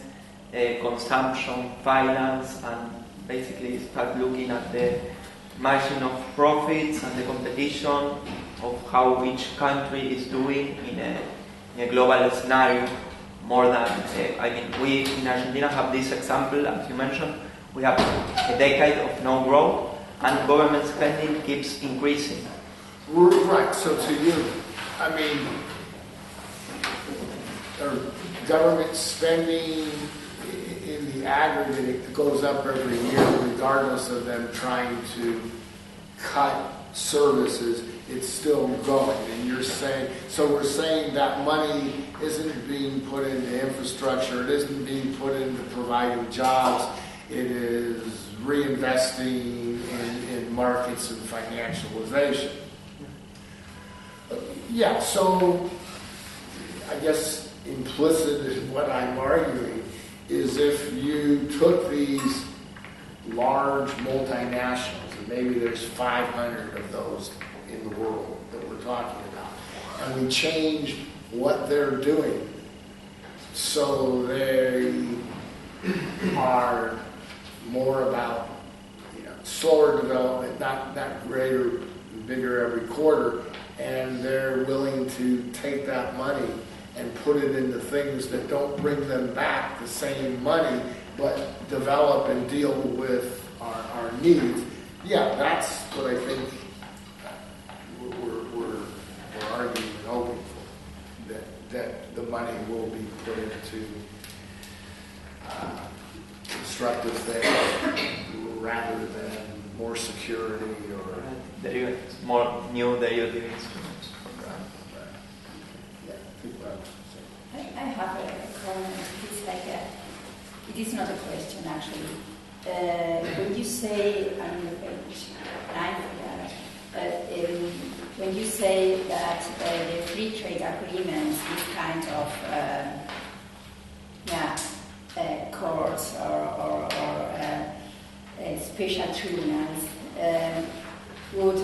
[SPEAKER 5] consumption, finance, and basically start looking at the margin of profits and the competition of how each country is doing in a global scenario more than, we in Argentina have this example, as you mentioned, we have a decade of no growth and government spending keeps increasing.
[SPEAKER 2] Right, so to you, government spending in the aggregate, it goes up every year regardless of them trying to cut services, it's still going. And you're saying, so we're saying that money isn't being put into infrastructure, it isn't being put into providing jobs, it is reinvesting in markets and financialization. Yeah, so I guess implicit in what I'm arguing is if you took these large multinationals, and maybe there's 500 of those in the world that we're talking about, and we changed what they're doing so they are more about slower development, not greater, bigger every quarter, and they're willing to take that money and put it into things that don't bring them back the same money, but develop and deal with our needs. Yeah, that's what I think we're arguing and hoping for, that the money will be put into constructive things rather than more security or...
[SPEAKER 5] Derivatives, more new derivative instruments.
[SPEAKER 1] I have a comment. It's like it is not a question actually. When you say, on the page 9, when you say that the free trade agreements is kind of courts or special tribunals would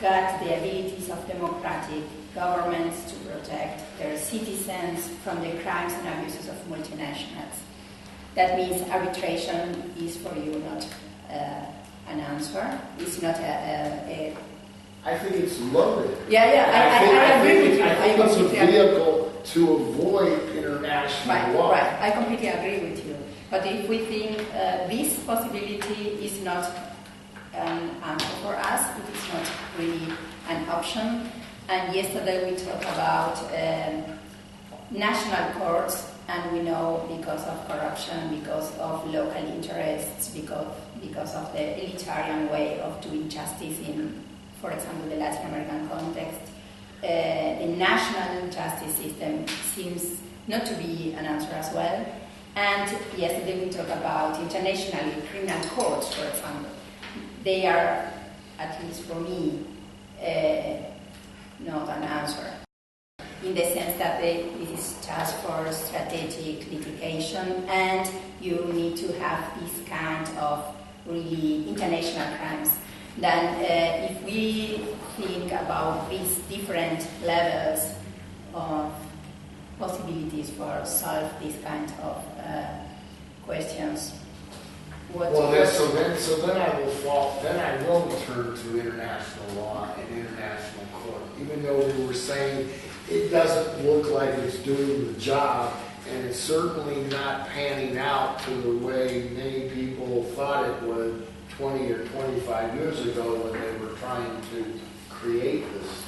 [SPEAKER 1] guard the abilities of democratic governments to protect their citizens from the crimes and abuses of multinationals. That means arbitration is for you not an answer. It's not a
[SPEAKER 2] I think it's loaded.
[SPEAKER 1] I agree with you.
[SPEAKER 2] I think it's a vehicle to avoid international law.
[SPEAKER 1] Right, I completely agree with you. But if we think this possibility is not an answer for us, it is not really an option. And yesterday we talked about national courts, and we know because of corruption, because of local interests, because of the elitarian way of doing justice in, for example, the Latin American context, the national justice system seems not to be an answer as well. And yesterday we talked about international criminal courts, for example. They are, at least for me, not an answer, in the sense that it is just for strategic litigation, and you need to have this kind of really international crimes. Then if we think about these different levels of possibilities for solve these kind of questions,
[SPEAKER 2] so then I will turn to international law and international court, even though we were saying it doesn't look like it's doing the job, and it's certainly not panning out to the way many people thought it would 20 or 25 years ago when they were trying to create this.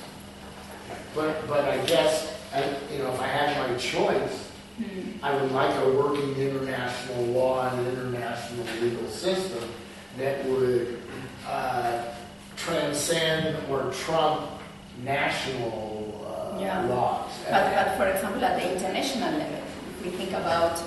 [SPEAKER 2] But I guess, if I had my choice, I would like a working international law and international legal system that would transcend or trump national laws.
[SPEAKER 1] But for example, at the international level, if we think about,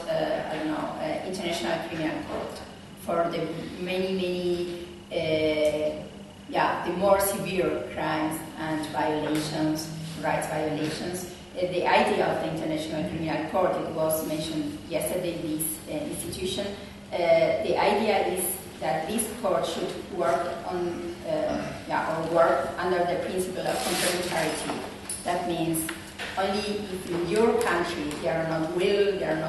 [SPEAKER 1] International Criminal Court, for the many, the more severe crimes and violations, rights violations, the idea of the International Criminal Court, it was mentioned yesterday, this institution, the idea is that this court should work on, or work under the principle of complementarity. That means only if in your country there are not will, there are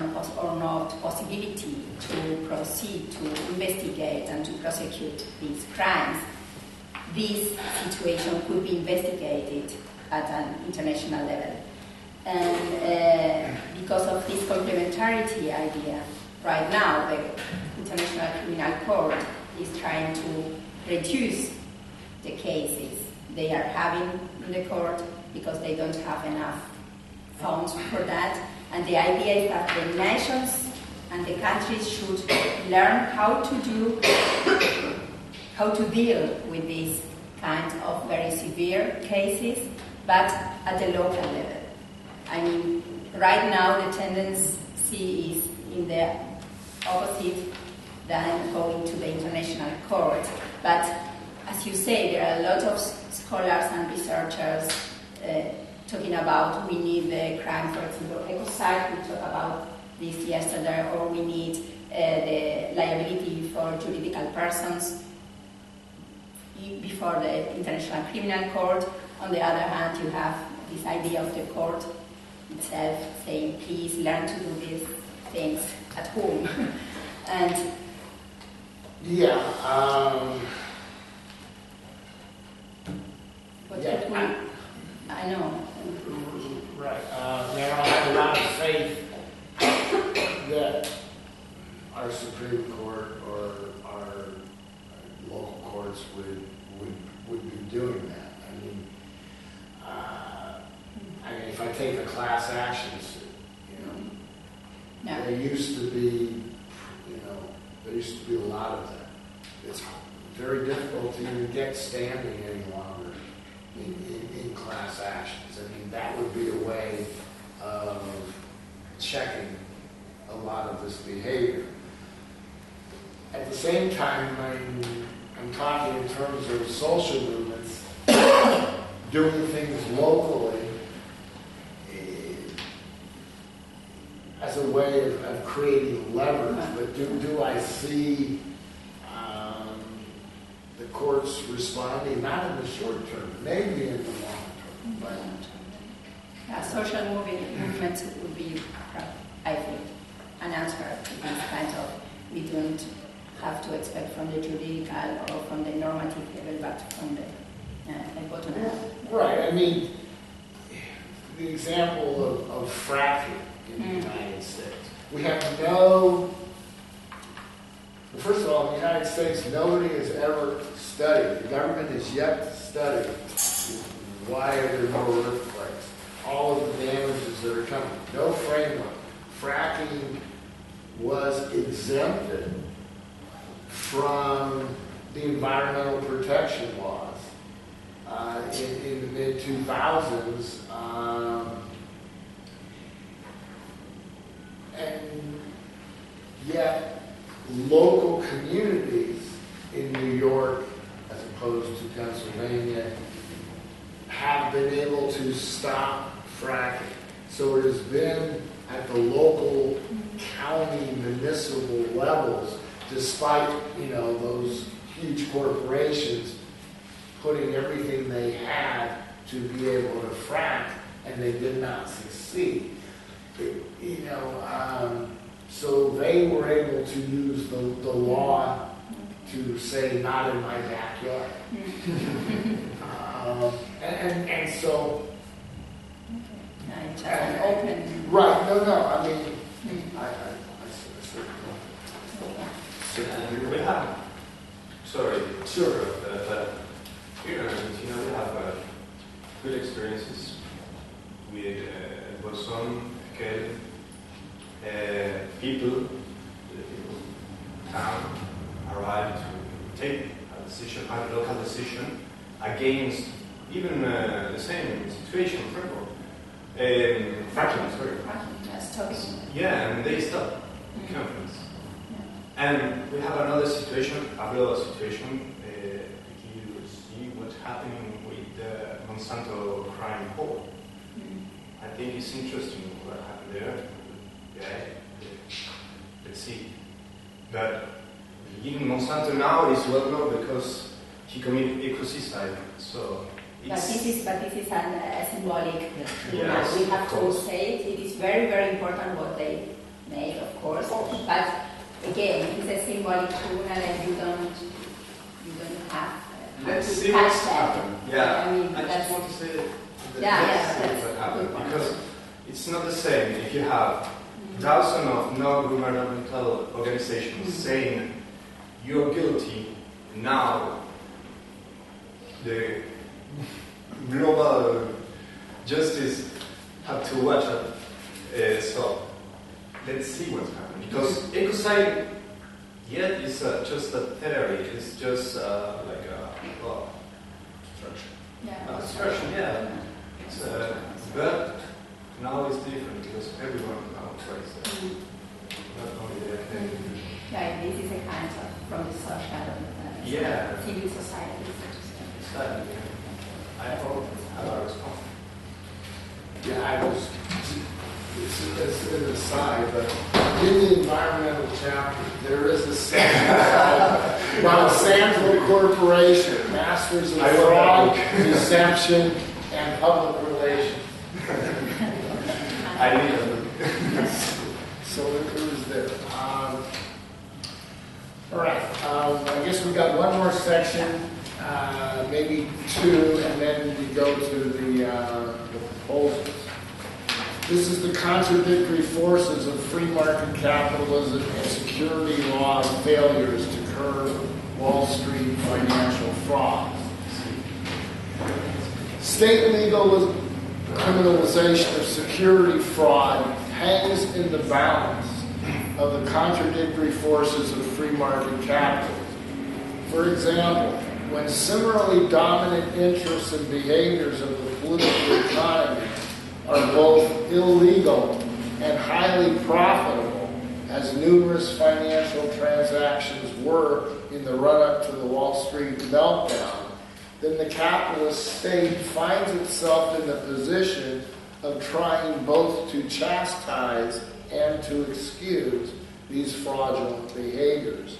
[SPEAKER 1] not possibility to proceed, to investigate and to prosecute these crimes, this situation could be investigated at an international level. And because of this complementarity idea, right now the International Criminal Court is trying to reduce the cases they are having in the court because they don't have enough funds for that. And the idea is that the nations and the countries should learn how to deal with these kinds of very severe cases, but at the local level. I mean, right now the tendency is in the opposite than going to the international court. But as you say, there are a lot of scholars and researchers talking about we need the crime, for example, ecocide, we talked about this yesterday, or we need the liability for juridical persons before the International Criminal Court. On the other hand, you have this idea of the court itself saying, please learn to do these things at home. And I know.
[SPEAKER 2] Right. Now, I have a lot of faith that our Supreme Court or our local courts would be doing that. I mean, if I take a class action suit, there used to be, a lot of that. It's very difficult to even get standing any longer in class actions. I mean, that would be a way of checking a lot of this behavior. At the same time, I'm talking in terms of social movements, doing things locally as a way of creating leverage. But do I see the courts responding? Not in the short term, maybe in the long term. But
[SPEAKER 1] social movements would be, I think, an answer to these kinds of, we don't have to expect from the juridical or from the normative level, but from the bottom level.
[SPEAKER 2] Right. I mean, the example of fracking in the United States. We have first of all, in the United States, nobody has ever studied, the government has yet to study why are there no earthquakes, all of the damages that are coming. No framework. Fracking was exempted from the environmental protection laws in the mid-2000s. And yet, local communities in New York, as opposed to Pennsylvania, have been able to stop fracking. So it has been at the local, county, municipal levels, despite those huge corporations putting everything they had to be able to frack, and they did not succeed. So they were able to use the law to say, not in my backyard. And so...
[SPEAKER 1] open.
[SPEAKER 2] Right, no, I mean,
[SPEAKER 3] we have, sorry,
[SPEAKER 2] sure.
[SPEAKER 3] Here in Argentina, we have good experiences with Bolson, Kel, people can arrive to take a decision, a local decision against even the same situation, fracking, sorry. Yeah, and they stop the conference. Yeah. And we have another situation, a global situation. If you see what's happening with the Monsanto crime court, I think it's interesting what happened there. Yeah, let's see. But even Monsanto now is well known because he committed ecocide. So.
[SPEAKER 1] But this is a symbolic.
[SPEAKER 3] Yes,
[SPEAKER 1] we have to say it is very, very important what they made, of course. But again, it is a symbolic tool, and you don't have
[SPEAKER 3] Let's
[SPEAKER 1] to
[SPEAKER 3] see
[SPEAKER 1] catch
[SPEAKER 3] what's
[SPEAKER 1] that.
[SPEAKER 3] happened. Yeah,
[SPEAKER 1] I mean,
[SPEAKER 3] I just want to say that.
[SPEAKER 1] Let's see
[SPEAKER 3] what happened, because it's not the same if you have thousands of non-governmental organizations saying you're guilty. Now the global justice have to watch it. So let's see what's happening. Because ecocide, yet is just a theory. It's just like a destruction. Yeah. It's, but now it's different because everyone now tries it. Not only the academic.
[SPEAKER 1] Yeah, this is a kind of from the social, civil society.
[SPEAKER 3] Exactly. I hope I have a response.
[SPEAKER 2] Yeah, I was, this is an aside, but in the environmental chapter, there is a section about Monsanto Corporation, Masters of Fraud, Deception, and Public Relations.
[SPEAKER 3] I need it.
[SPEAKER 2] So it was there. All right, I guess we got one more section. Maybe two, and then we go to the proposals. This is the contradictory forces of free market capitalism and security law failures to curb Wall Street financial fraud. State legal criminalization of security fraud hangs in the balance of the contradictory forces of free market capitalism. For example, when similarly dominant interests and behaviors of the political economy are both illegal and highly profitable, as numerous financial transactions were in the run-up to the Wall Street meltdown, then the capitalist state finds itself in the position of trying both to chastise and to excuse these fraudulent behaviors.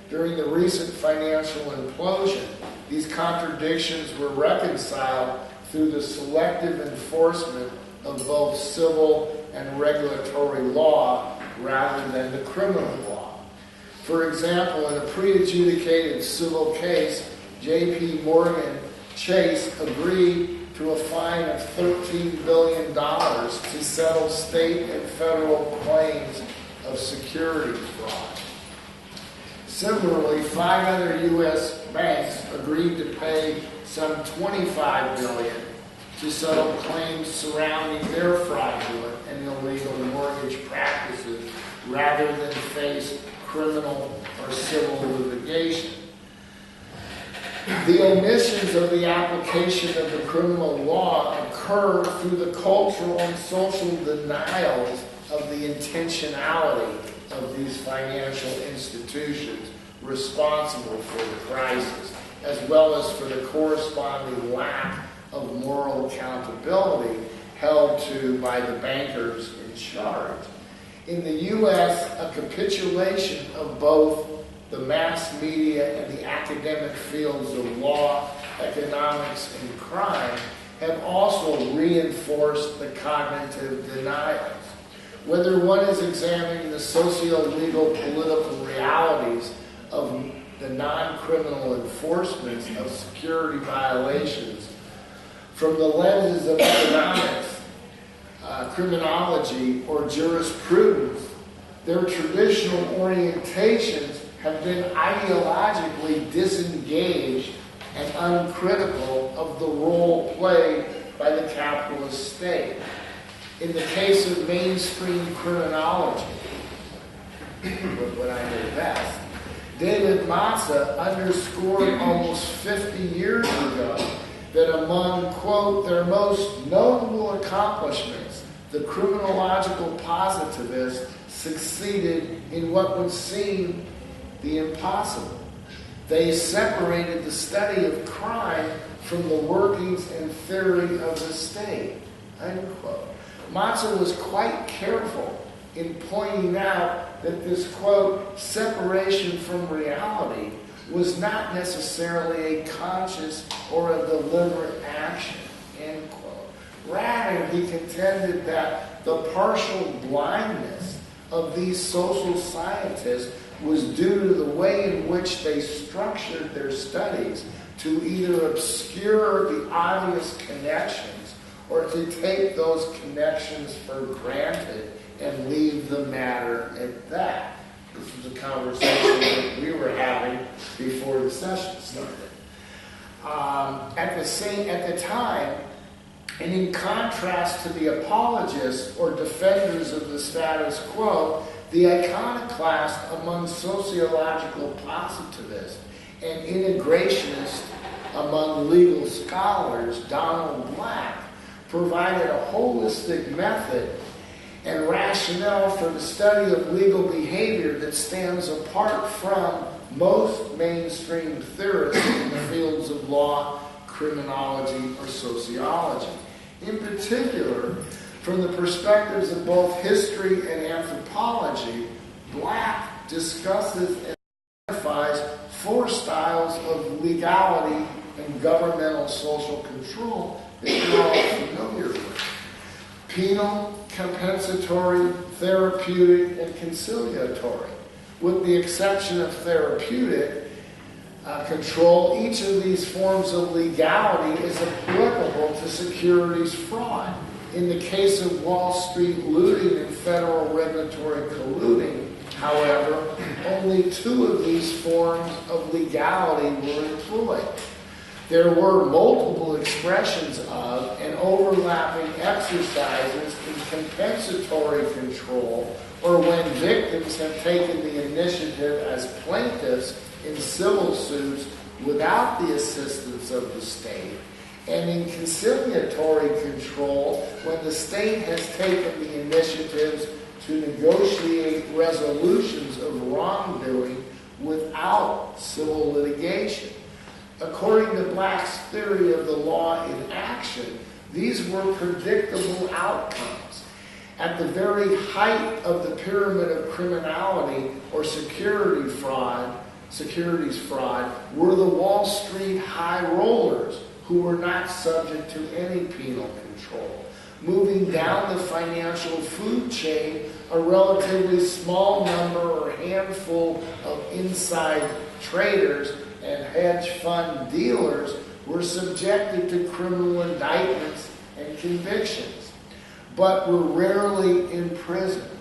[SPEAKER 2] During the recent financial implosion, these contradictions were reconciled through the selective enforcement of both civil and regulatory law rather than the criminal law. For example, in a pre-adjudicated civil case, J.P. Morgan Chase agreed to a fine of $13 billion to settle state and federal claims of security fraud. Similarly, 5 other U.S. banks agreed to pay some $25 billion to settle claims surrounding their fraudulent and illegal mortgage practices rather than face criminal or civil litigation. The omissions of the application of the criminal law occur through the cultural and social denials of the intentionality of these financial institutions responsible for the crisis, as well as for the corresponding lack of moral accountability held to by the bankers in charge. In the U.S., a capitulation of both the mass media and the academic fields of law, economics, and crime have also reinforced the cognitive denials. Whether one is examining the socio-legal political realities of the non-criminal enforcement of security violations from the lenses of economics, criminology, or jurisprudence, their traditional orientations have been ideologically disengaged and uncritical of the role played by the capitalist state. In the case of mainstream criminology, what I know best, David Matza underscored almost 50 years ago that among, quote, their most notable accomplishments, the criminological positivists succeeded in what would seem the impossible. They separated the study of crime from the workings and theory of the state, unquote. Matza was quite careful in pointing out that this, quote, separation from reality was not necessarily a conscious or a deliberate action, end quote. Rather, he contended that the partial blindness of these social scientists was due to the way in which they structured their studies to either obscure the obvious connections or to take those connections for granted and leave the matter at that. This was a conversation that we were having before the session started. At the time, and in contrast to the apologists or defenders of the status quo, the iconoclast among sociological positivists and integrationists among legal scholars, Donald Black, provided a holistic method and rationale for the study of legal behavior that stands apart from most mainstream theorists in the fields of law, criminology, or sociology. In particular, from the perspectives of both history and anthropology, Black discusses and identifies 4 styles of legality and governmental social control that you're all familiar with: penal, compensatory, therapeutic, and conciliatory. With the exception of therapeutic control, each of these forms of legality is applicable to securities fraud. In the case of Wall Street looting and federal regulatory colluding, however, only 2 of these forms of legality were employed. There were multiple expressions of and overlapping exercises in compensatory control, or when victims have taken the initiative as plaintiffs in civil suits without the assistance of the state, and in conciliatory control when the state has taken the initiatives to negotiate resolutions of wrongdoing without civil litigation. According to Black's theory of the law in action, these were predictable outcomes. At the very height of the pyramid of criminality or securities fraud were the Wall Street high rollers who were not subject to any penal control. Moving down the financial food chain, a relatively small number or handful of inside traders and hedge fund dealers were subjected to criminal indictments and convictions, but were rarely imprisoned.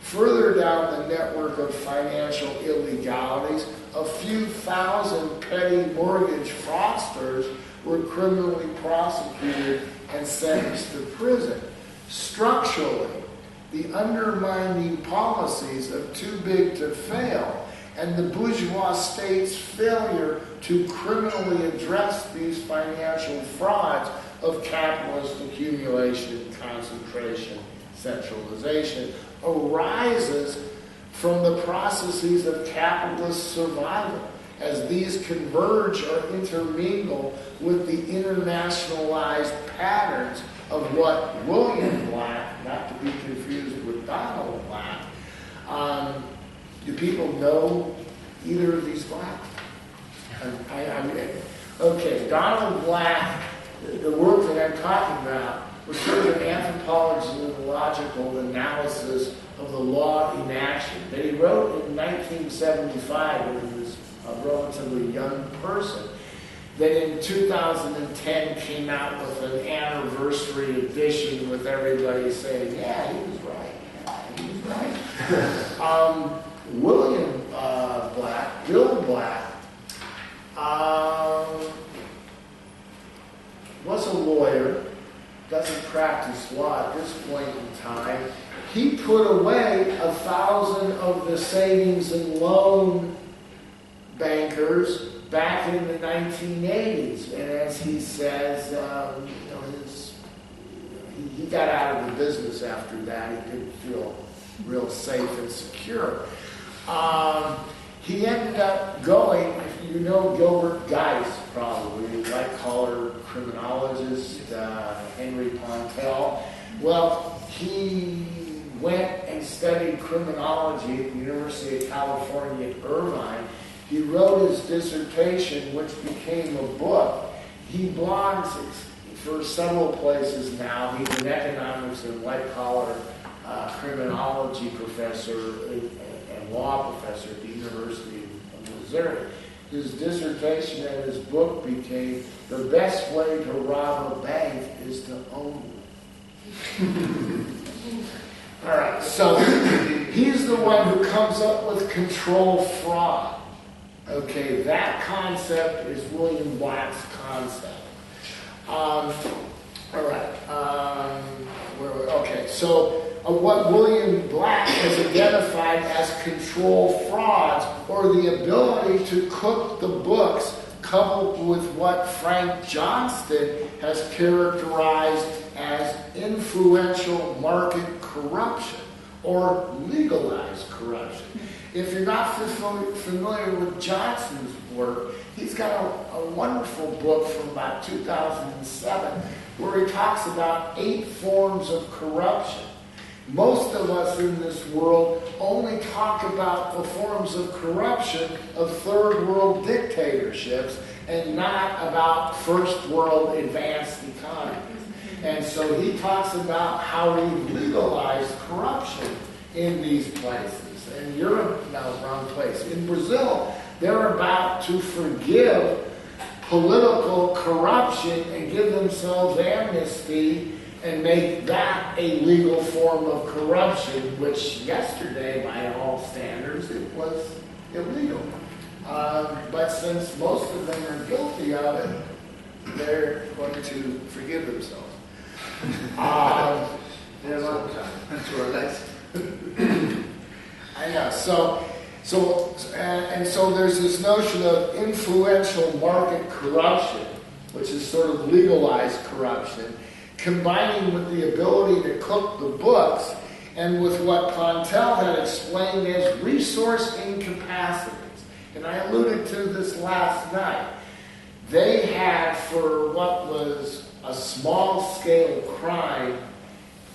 [SPEAKER 2] Further down the network of financial illegalities, a few thousand petty mortgage fraudsters were criminally prosecuted and sentenced to prison. Structurally, the undermining policies of too big to fail and the bourgeois state's failure to criminally address these financial frauds of capitalist accumulation, concentration, centralization arises from the processes of capitalist survival, as these converge or intermingle with the internationalized patterns of what William Black, not to be confused with Donald Black, do people know either of these Blacks? Okay, Donald Black, the work that I'm talking about, was sort of an anthropological analysis of the law in action that he wrote in 1975 when he was a relatively young person, that in 2010 came out with an anniversary edition with everybody saying, yeah, he was right. Yeah, he was right. William Black, Bill Black, was a lawyer, doesn't practice law at this point in time. He put away 1,000 of the savings and loan bankers back in the 1980s. And as he says, he got out of the business after that. He didn't feel real safe and secure. He ended up going, if you know Gilbert Geist, probably, white-collar criminologist, Henry Pontel. Well, he went and studied criminology at the University of California at Irvine. He wrote his dissertation, which became a book. He blogs for several places now. He's an economics and white-collar criminology professor and law professor at the University of Missouri. His dissertation and his book became, the best way to rob a bank is to own one. All right, so he's the one who comes up with control fraud. Okay, that concept is William Black's concept. All right. Okay, so what William Black has identified as control frauds, or the ability to cook the books, coupled with what Frank Johnston has characterized as influential market corruption or legalized corruption. If you're not familiar with Johnston's work, he's got a wonderful book from about 2007 where he talks about 8 forms of corruption. Most of us in this world only talk about the forms of corruption of third world dictatorships and not about first world advanced economies. And so he talks about how we legalize corruption in these places. In Europe, no, wrong place. In Brazil, they're about to forgive political corruption and give themselves amnesty and make that a legal form of corruption, which yesterday, by all standards, it was illegal. But since most of them are guilty of it, they're going to forgive themselves.
[SPEAKER 6] There's all the time. That's where that's.
[SPEAKER 2] I know. So there's this notion of influential market corruption, which is sort of legalized corruption, combining with the ability to cook the books and with what Pontel had explained as resource incapacities. And I alluded to this last night. They had, for what was a small-scale crime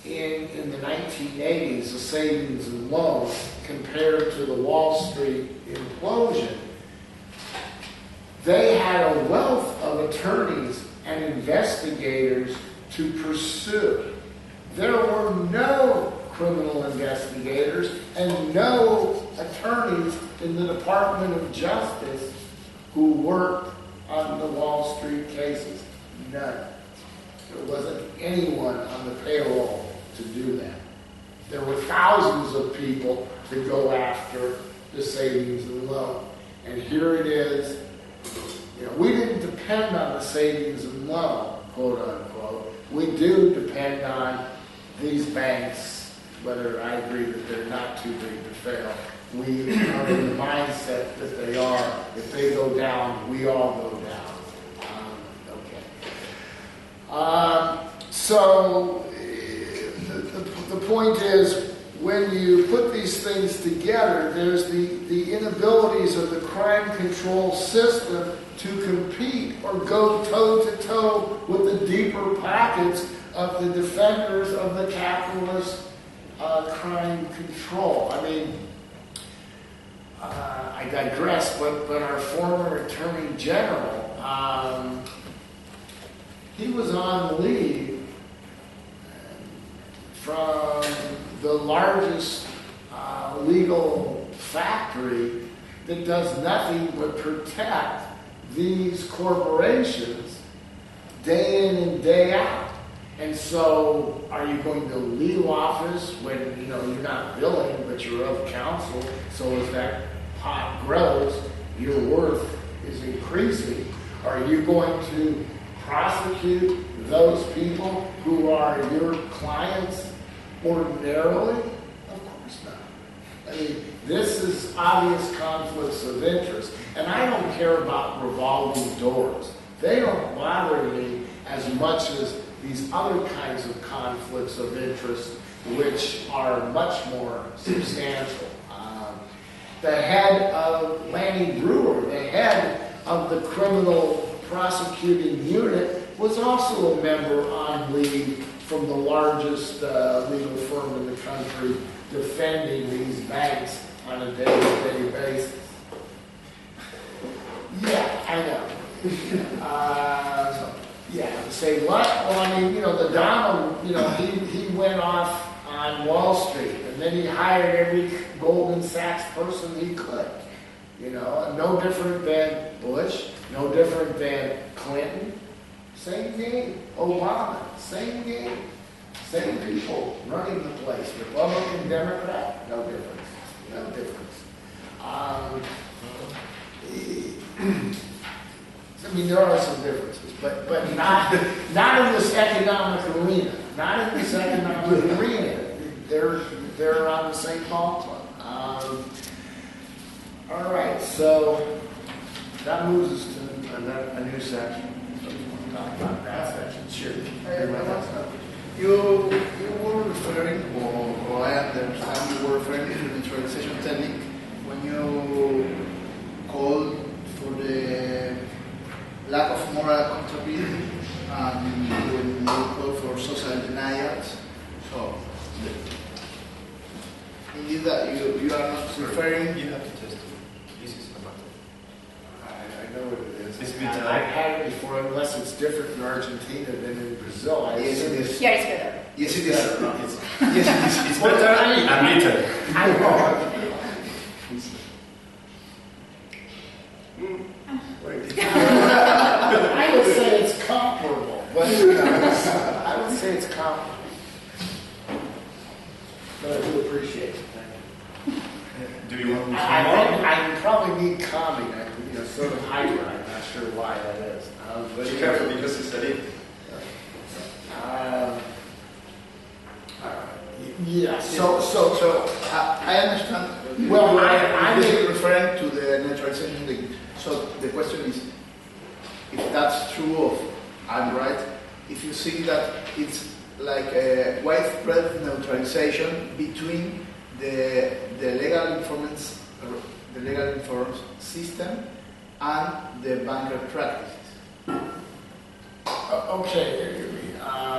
[SPEAKER 2] in the 1980s, a savings and loans, compared to the Wall Street implosion, they had a wealth of attorneys and investigators to pursue. There were no criminal investigators and no attorneys in the Department of Justice who worked on the Wall Street cases. None. There wasn't anyone on the payroll to do that. There were thousands of people to go after the savings and loan. And here it is. We didn't depend on the savings and loan, quote unquote. We do depend on these banks, whether I agree that they're not too big to fail. We are in the mindset that they are. If they go down, we all go down. So the point is, when you put these things together, there's the inabilities of the crime control system to compete or go toe-to-toe with the deeper pockets of the defenders of the capitalist crime control. I mean, I digress, but our former Attorney General, he was on leave from the largest legal factory that does nothing but protect these corporations day in and day out. And so, are you going to leave office when you're not billing, but you're of counsel? So as that pot grows, your worth is increasing. Are you going to prosecute those people who are your clients ordinarily? Of course not. I mean, this is obvious conflicts of interest. And I don't care about revolving doors. They don't bother me as much as these other kinds of conflicts of interest, which are much more substantial. The head of Lanny Brewer, the head of the criminal prosecuting unit, was also a member on leave from the largest legal firm in the country, defending these banks on a day-to-day basis. Yeah, I know. Yeah, say what? Well, I mean, the Donald, he went off on Wall Street, and then he hired every Goldman Sachs person he could. No different than Bush, no different than Clinton. Same game. Obama, same game. Same people running the place. Republican, Democrat, no difference. No difference. I mean, there are some differences, but not in this economic arena. Not in this economic arena. They're on the same ball club. All right, so that moves us to a new section. So you want to talk about that section? Sure.
[SPEAKER 6] You were referring, or I understand you were referring to the neutralization technique when you called for the lack of moral accountability and when you called for social denials. So, indeed, that you are not referring.
[SPEAKER 3] You have to test it. This is a matter.
[SPEAKER 2] I know what it is.
[SPEAKER 3] It's been
[SPEAKER 2] I've had it before, unless it's different in Argentina than in Brazil.
[SPEAKER 6] Yes, it is.
[SPEAKER 1] Here it's better.
[SPEAKER 6] Yes, it is.
[SPEAKER 3] Yes, it is. It's better and better.
[SPEAKER 2] I know. I would say it's comparable, but I would say it's comparable. But I do appreciate it. Thank you.
[SPEAKER 3] Do you want to
[SPEAKER 2] I probably need calming. I'm sort of hyper. I'm not sure why that is.
[SPEAKER 3] But be careful because it's a leak.
[SPEAKER 2] Yeah.
[SPEAKER 6] So I understand.
[SPEAKER 2] Well,
[SPEAKER 6] I'm referring to the neutralization link. So the question is, if that's true of I'm right, if you think that it's like a widespread neutralization between the legal informants, the legal informed system, and the banker practices.
[SPEAKER 2] Okay.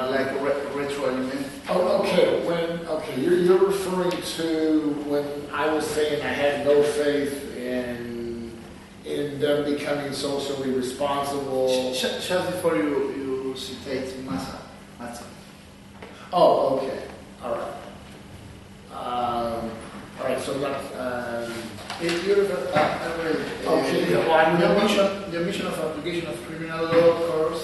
[SPEAKER 6] Like retroalimentation.
[SPEAKER 2] Oh, okay. You're referring to when I was saying I had no faith in them becoming socially responsible.
[SPEAKER 6] Just before you citate Massa.
[SPEAKER 2] Oh, okay. All right. All right. So not.
[SPEAKER 6] The mission of application of criminal law occurs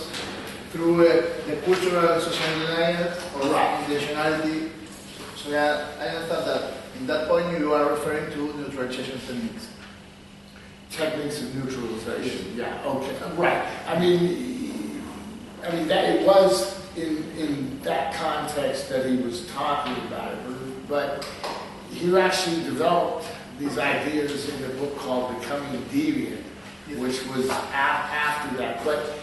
[SPEAKER 6] through the cultural and social denial or intentionality. So I understand that in that point you are referring to neutralization techniques.
[SPEAKER 2] Techniques of neutralization. Yeah. Okay. Right. I mean that it was in that context that he was talking about it, but he actually developed these ideas in a book called Becoming Deviant, which was after that. But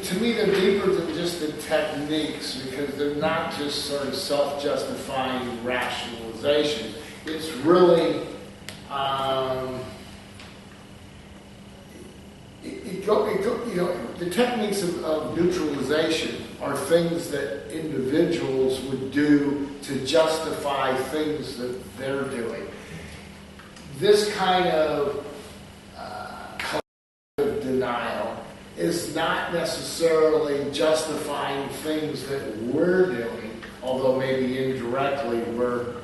[SPEAKER 2] to me, they're deeper than just the techniques, because they're not just sort of self-justifying rationalization. It's really the techniques of neutralization are things that individuals would do to justify things that they're doing. This kind of collective denial is not necessarily justifying things that we're doing, although maybe indirectly we're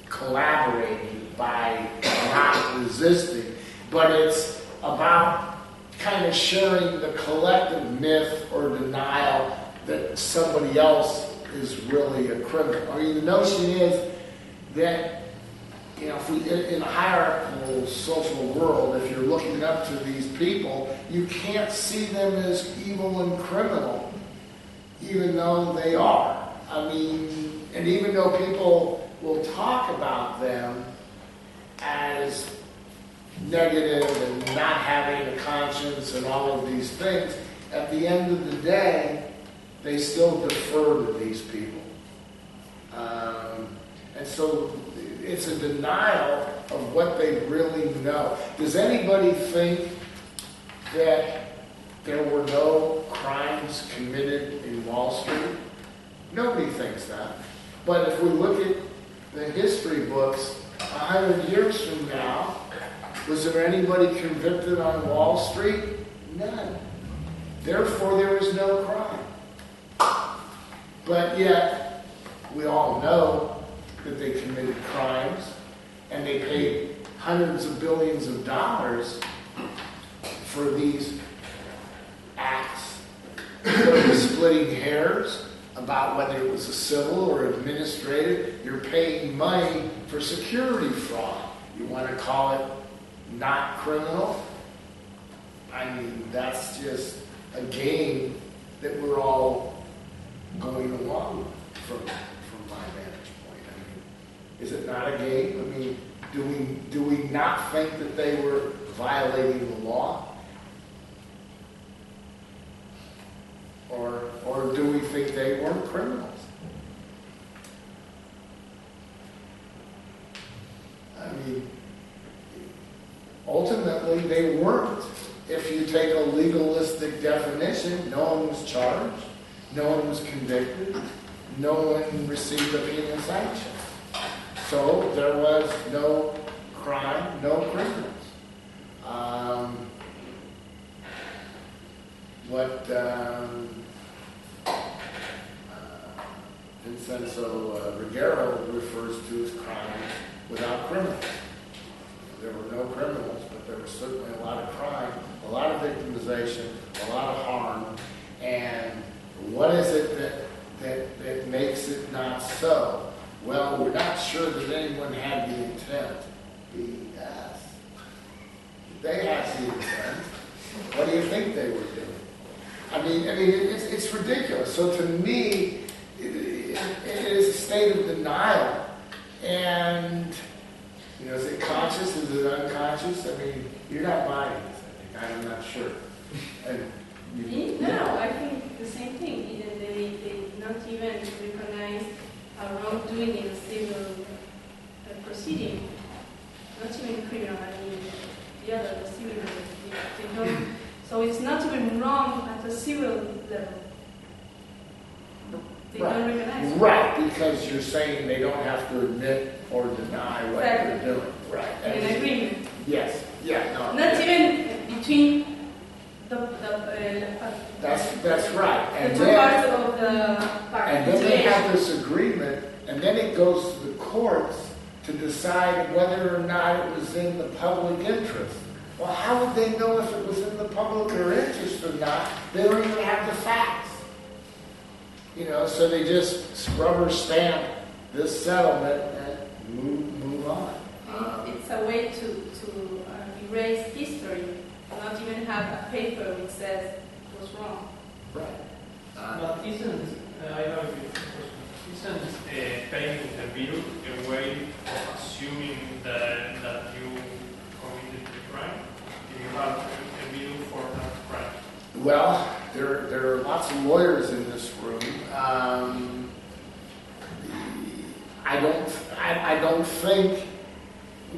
[SPEAKER 2] collaborating by not resisting, but it's about kind of sharing the collective myth or denial that somebody else is really a criminal. I mean, the notion is that if we, in a hierarchical social world, if you're looking up to these people, you can't see them as evil and criminal, even though they are. I mean, and even though people will talk about them as negative and not having a conscience and all of these things, at the end of the day, they still defer to these people. And so it's a denial of what they really know. Does anybody think that there were no crimes committed in Wall Street? Nobody thinks that. But if we look at the history books, 100 years from now, was there anybody convicted on Wall Street? None. Therefore, there was no crime. But yet, we all know that they committed crimes, and they paid hundreds of billions of dollars for these acts. They're splitting hairs about whether it was a civil or administrative. You're paying money for security fraud. You want to call it not criminal? I mean, that's just a game that we're all going along with from my vantage point. I mean, is it not a game? I mean, do we not think that they were violating the law? Or do we think they weren't criminals? I mean, ultimately they weren't. If you take a legalistic definition, no one was charged, no one was convicted, no one received a penal sanction. So there was no crime, no criminals. Vincenzo Ruggiero refers to as crimes without criminals. There were no criminals, but there was certainly a lot of crime, a lot of victimization, a lot of harm. And what is it that makes it not so? Well, we're not sure that anyone had the intent. Yes. They had the intent. What do you think they were doing? I mean, it's ridiculous. So to me, it is a state of denial. And, you know, is it conscious? Is it unconscious? I mean, you're not buying this, I think. I'm not sure. And
[SPEAKER 4] no, I think the same thing. They not even recognize a wrongdoing in a civil proceeding. Not even criminal, I mean, the civil level. So it's not even wrong at the civil level. They don't recognize it.
[SPEAKER 2] Right, because you're saying they don't have to admit or deny what they're doing. Right.
[SPEAKER 4] In an agreement.
[SPEAKER 2] Yes. Yeah. No.
[SPEAKER 4] Not even between
[SPEAKER 2] That's right.
[SPEAKER 4] And the two parts of the party.
[SPEAKER 2] And then they have this agreement, and then it goes to the courts to decide whether or not it was in the public interest. Well, how would they know if it was in the public interest or not? They don't even have the facts. You know, so they just rubber stamp this settlement and move on.
[SPEAKER 4] It's a way to erase history, not even have a paper which says it was wrong.
[SPEAKER 2] Right.
[SPEAKER 7] But isn't paying the bill a way of assuming that you committed the crime? If you have a bill for that crime?
[SPEAKER 2] Well, there are lots of lawyers in this room. I don't think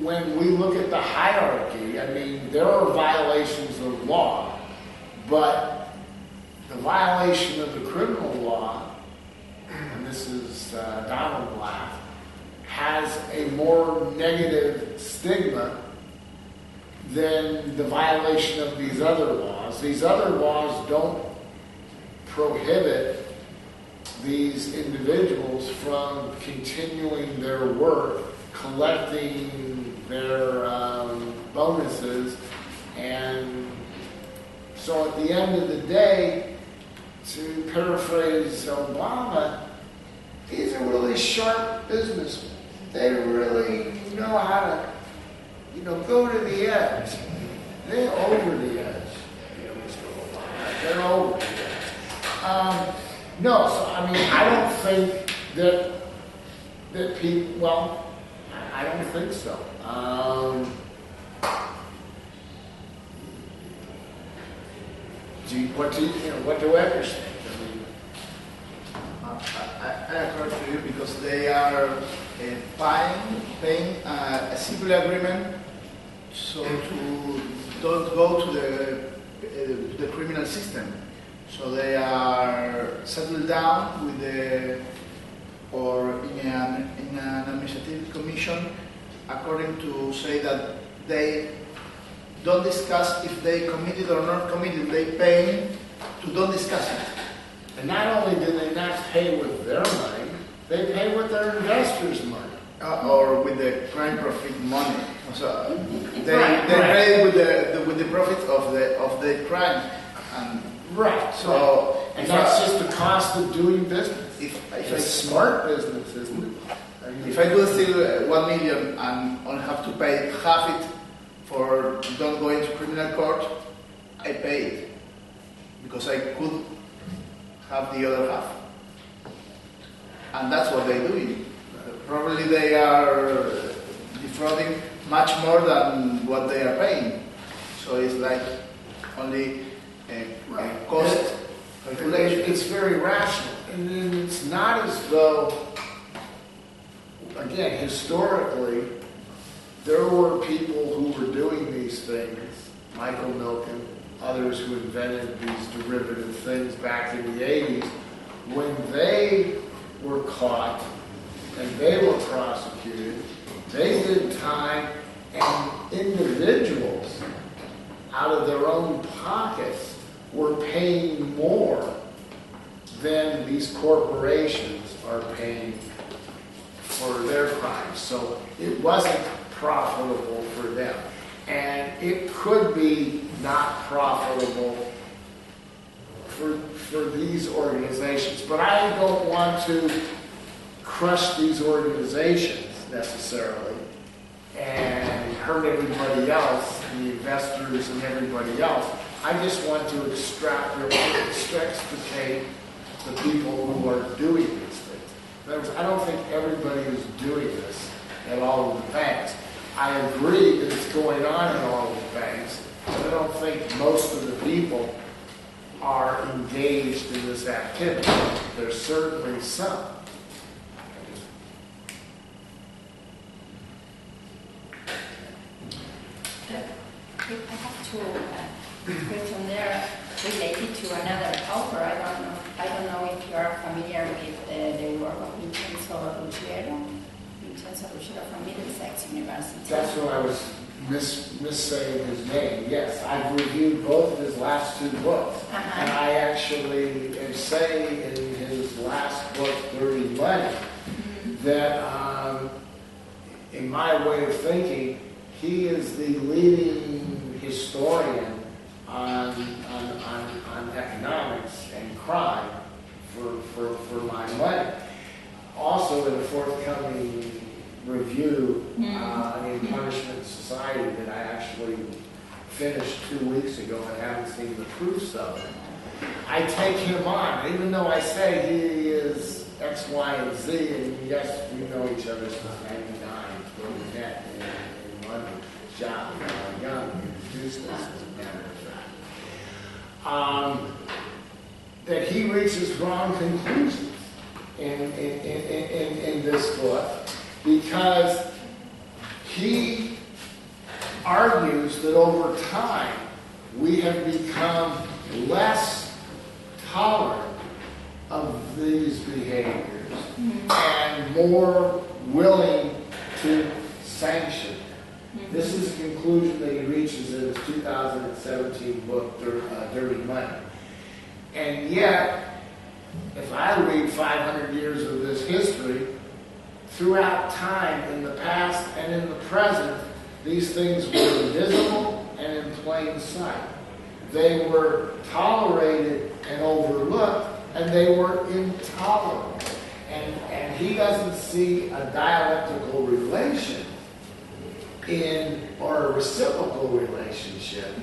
[SPEAKER 2] when we look at the hierarchy, I mean, there are violations of law, but the violation of the criminal law, and this is Donald Black, has a more negative stigma than the violation of these other laws. These other laws don't prohibit these individuals from continuing their work, collecting their bonuses, and so at the end of the day, to paraphrase Obama, these are really sharp businessmen. They really you know how to, go to the edge. They're over the edge. Mr. Obama. They're over the edge. No, so I mean, I don't think that people. Well, I don't think so. What do others think?
[SPEAKER 6] I agree to you because they are paying a simple agreement so to don't go to the criminal system. So they are settled down with or in an administrative commission according to say that they don't discuss if they committed or not committed. They pay to don't discuss it.
[SPEAKER 2] And not only do they not pay with their money, they pay with their investors' money.
[SPEAKER 6] Or with the crime profit money. So they
[SPEAKER 2] Right.
[SPEAKER 6] pay with the profit of the crime. And
[SPEAKER 2] Right.
[SPEAKER 6] so
[SPEAKER 2] And that's just the cost of doing business.
[SPEAKER 6] if
[SPEAKER 2] It's
[SPEAKER 6] I
[SPEAKER 2] a smart business, isn't it?
[SPEAKER 6] if I do steal 1 million and only have to pay half it for don't go into criminal court, I pay it because I could have the other half. And that's what they're doing. Probably they are defrauding much more than what they are paying. So it's like only a cost calculation.
[SPEAKER 2] It's very rational. And then it's not as though, again, historically, there were people who were doing these things, Michael Milken, others who invented these derivative things back in the 80s, when they were caught and they were prosecuted, they did time, and individuals out of their own pockets were paying more than these corporations are paying for their crimes. So it wasn't profitable for them. And it could be not profitable for these organizations. But I don't want to crush these organizations necessarily and hurt everybody else, the investors and everybody else. I just want to extricate the people who are doing these things. In other words, I don't think everybody is doing this at all of the banks. I agree that it's going on in all of the banks, but I don't think most of the people are engaged in this activity. There's certainly some.
[SPEAKER 1] I have two questions there related to another author. I don't know if you are familiar with the work of Vincenzo Ruggiero from Middlesex University.
[SPEAKER 2] That's what I was missaying his name. Yes, I've reviewed both of his last two books. And I actually say in his last book, Dirty Money, that in my way of thinking, he is the leading historian on economics and crime for my money. Also in a forthcoming review in Punishment Society that I actually finished 2 weeks ago and haven't seen the proofs of it. I take him on, even though I say he is X, Y, and Z, and yes, we know each other since 99 when we met in London. John Young introduced us, as a matter of fact. That he reaches wrong conclusions in this book because he argues that over time we have become less tolerant of these behaviors and more willing to sanction. This is a conclusion that he reaches in his 2017 book, Dirty Money. And yet, if I read 500 years of this history, throughout time, in the past and in the present, these things were invisible and in plain sight. They were tolerated and overlooked, and they were intolerable. And he doesn't see a dialectical relation or a reciprocal relationship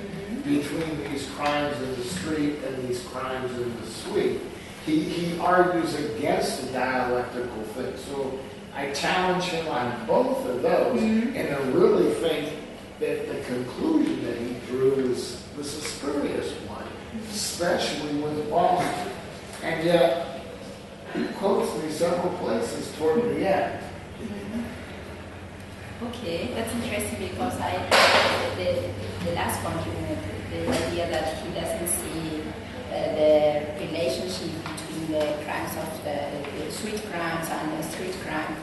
[SPEAKER 2] between these crimes in the street and these crimes in the suite. He argues against the dialectical thing. So I challenge him on both of those, and I really think that the conclusion that he drew was a spurious one, especially with Boston. And yet, he quotes me several places toward the end.
[SPEAKER 1] Okay, that's interesting because the last point you made, the idea that he doesn't see the relationship between the crimes of the street crimes and the street crime.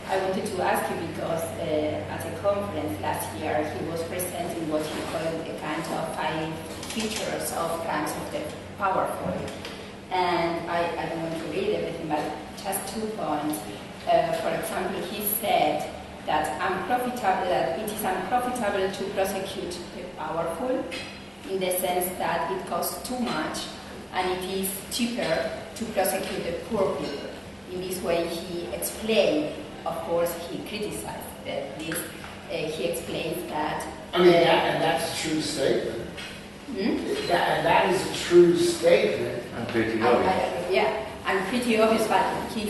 [SPEAKER 1] I wanted to ask you because at a conference last year he was presenting what he called a kind of 5 features of crimes of the powerful. And I don't want to read everything, but just 2 points. For example, he said that it is unprofitable to prosecute the powerful in the sense that it costs too much and it is cheaper to prosecute the poor people. In this way he explained, of course he criticized this, he explains that...
[SPEAKER 2] I mean, and that's a true statement. That is a true statement.
[SPEAKER 5] And pretty obvious.
[SPEAKER 1] Yeah, and pretty obvious, but he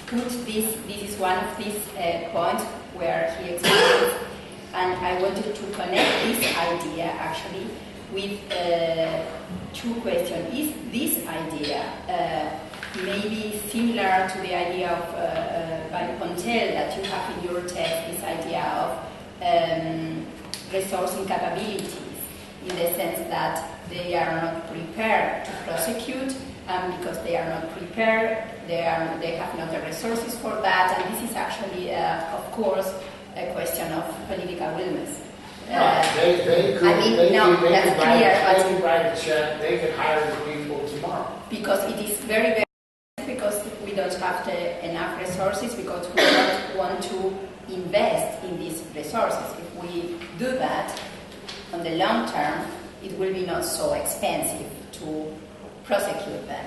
[SPEAKER 1] put this is one of these points where he explains, and I wanted to connect this idea actually with 2 questions. Is this idea maybe similar to the idea of by Pontel that you have in your text, this idea of resourcing capabilities, in the sense that they are not prepared to prosecute, and because they are not prepared, they have not the resources for that, and this is actually, of course, a question of political willingness.
[SPEAKER 2] They could write a check, they could hire the people tomorrow.
[SPEAKER 1] Because it is very, very, because we don't have enough resources, because we don't want to invest in these resources. If we do that, on the long term, it will be not so expensive to prosecute them.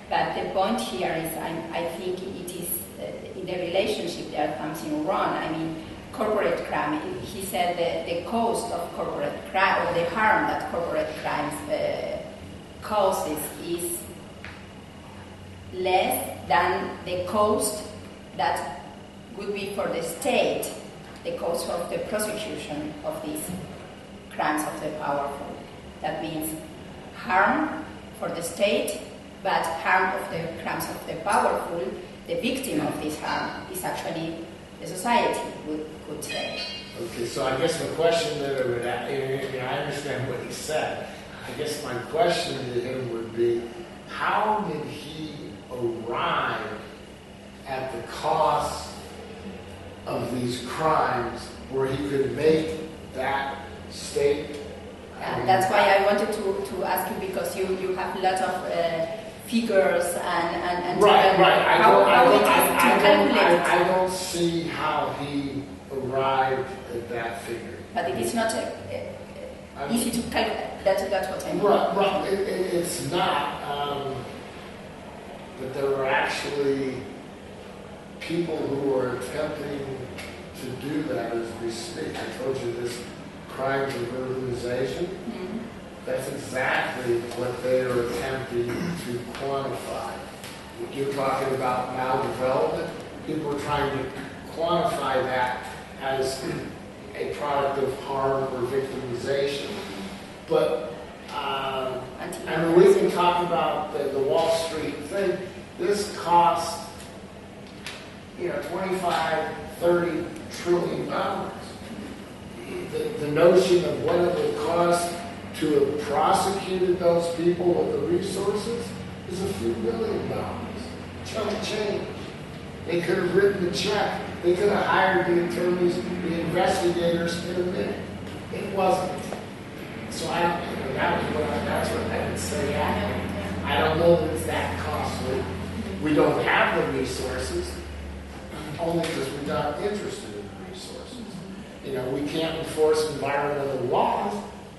[SPEAKER 1] But the point here is, I think it is in the relationship there's something wrong. I mean, corporate crime, he said the cost of corporate crime, or the harm that corporate crimes causes is less than the cost that would be for the state, the cost of the prosecution of these crimes of the powerful. That means harm for the state, but harm of the crimes of the powerful, the victim of this harm is actually the society, we could say.
[SPEAKER 2] Okay, so I guess the question that I would ask, I understand what he said. I guess my question to him would be, how did he arrive at the cost of these crimes where he could make that statement?
[SPEAKER 1] And that's why I wanted to ask you, because you have a lot of figures and
[SPEAKER 2] right.
[SPEAKER 1] I
[SPEAKER 2] don't see how he arrived at that figure.
[SPEAKER 1] But it is not easy to calculate. That's what I mean.
[SPEAKER 2] Right. It's not. But there were actually people who are attempting to do that as we speak. I told you this crimes of urbanization. Mm-hmm. That's exactly what they are attempting to quantify. If you're talking about maldevelopment, people are trying to quantify that as a product of harm or victimization. But we can talk about the Wall Street thing. This costs, 25, 30 trillion dollars. The notion of what it would cost to have prosecuted those people with the resources is a few $1 billion. Chunk of change. They could have written the check. They could have hired the attorneys, the investigators in a minute. It wasn't. So that's what I would say. I don't know that it's that costly. We don't have the resources, only because we're not interested in the resources. We can't enforce environmental laws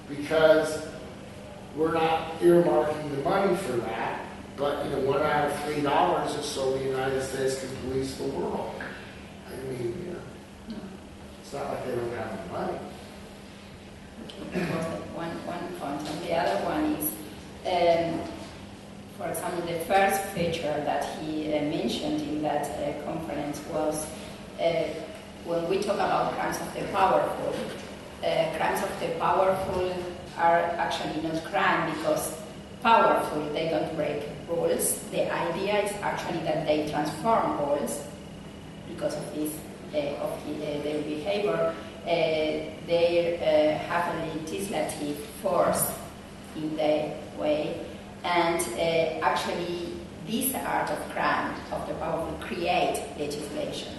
[SPEAKER 2] because we're not earmarking the money for that. But, $1 out of $3 or so the United States can police the world. not like they don't have the money.
[SPEAKER 1] That was one point. And the other one is, for example, the first feature that he mentioned in that conference was when we talk about crimes of the powerful, crimes of the powerful are actually not crime because powerful, they don't break rules. The idea is actually that they transform rules because of this, of their behavior. They have a legislative force in their way, and actually this art of crime of the powerful create legislation.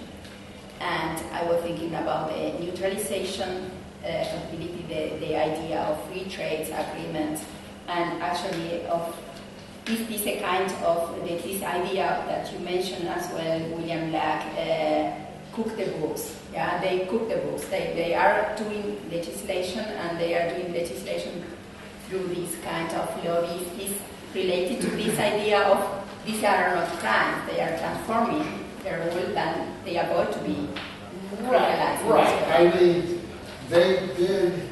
[SPEAKER 1] And I was thinking about the neutralization, completely the idea of free trade agreements, and actually of this a kind of this idea that you mentioned as well, William Black, cook the books. Yeah, they cook the books. They are doing legislation, and they are doing legislation through this kind of lobbies. Is related to this idea of these are not crimes. They are transforming their rule, and they are going to be criminalized.
[SPEAKER 2] Right. I mean, they did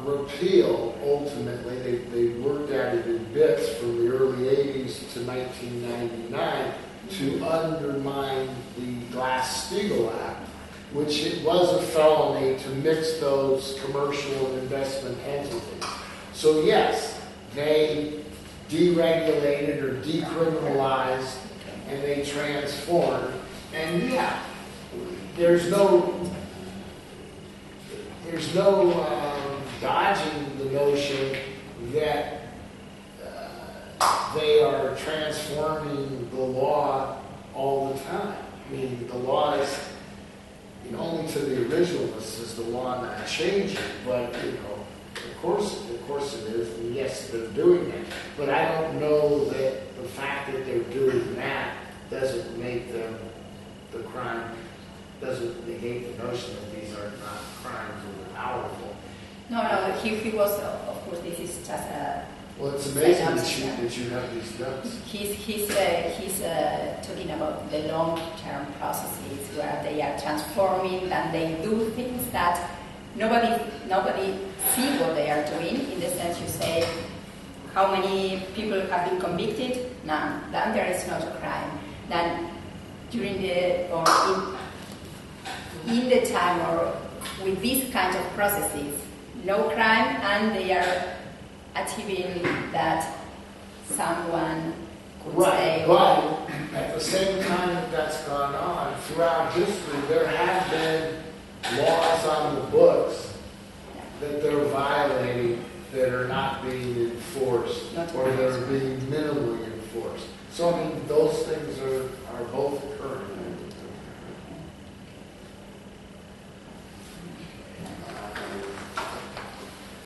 [SPEAKER 2] repeal, ultimately, they worked at it in bits from the early 80s to 1999 to undermine the Glass-Steagall Act, which it was a felony to mix those commercial and investment entities. So yes, they deregulated or decriminalized and they transformed. And yeah, there's no dodging the notion that they are transforming the law all the time. I mean, the law is, only to the originalists is the law not changing, but, of course it is, and yes, they're doing that. But I don't know that the fact that they're doing that doesn't make them the crime, doesn't negate the notion that these are not crimes of the powerful.
[SPEAKER 1] No, he was, of course, this is just a...
[SPEAKER 2] Well, it's amazing that you have these notes.
[SPEAKER 1] He's talking about the long-term processes where they are transforming and they do things that nobody see what they are doing. In the sense, you say, how many people have been convicted? None. Then there is not a crime. Then during the or in the time or with these kind of processes, no crime, and they are achieving that someone could say.
[SPEAKER 2] But at the same time that that's gone on, throughout history, there have been laws on the books that they're violating that are not being enforced or that are being minimally enforced. So, I mean, those things are both occurring.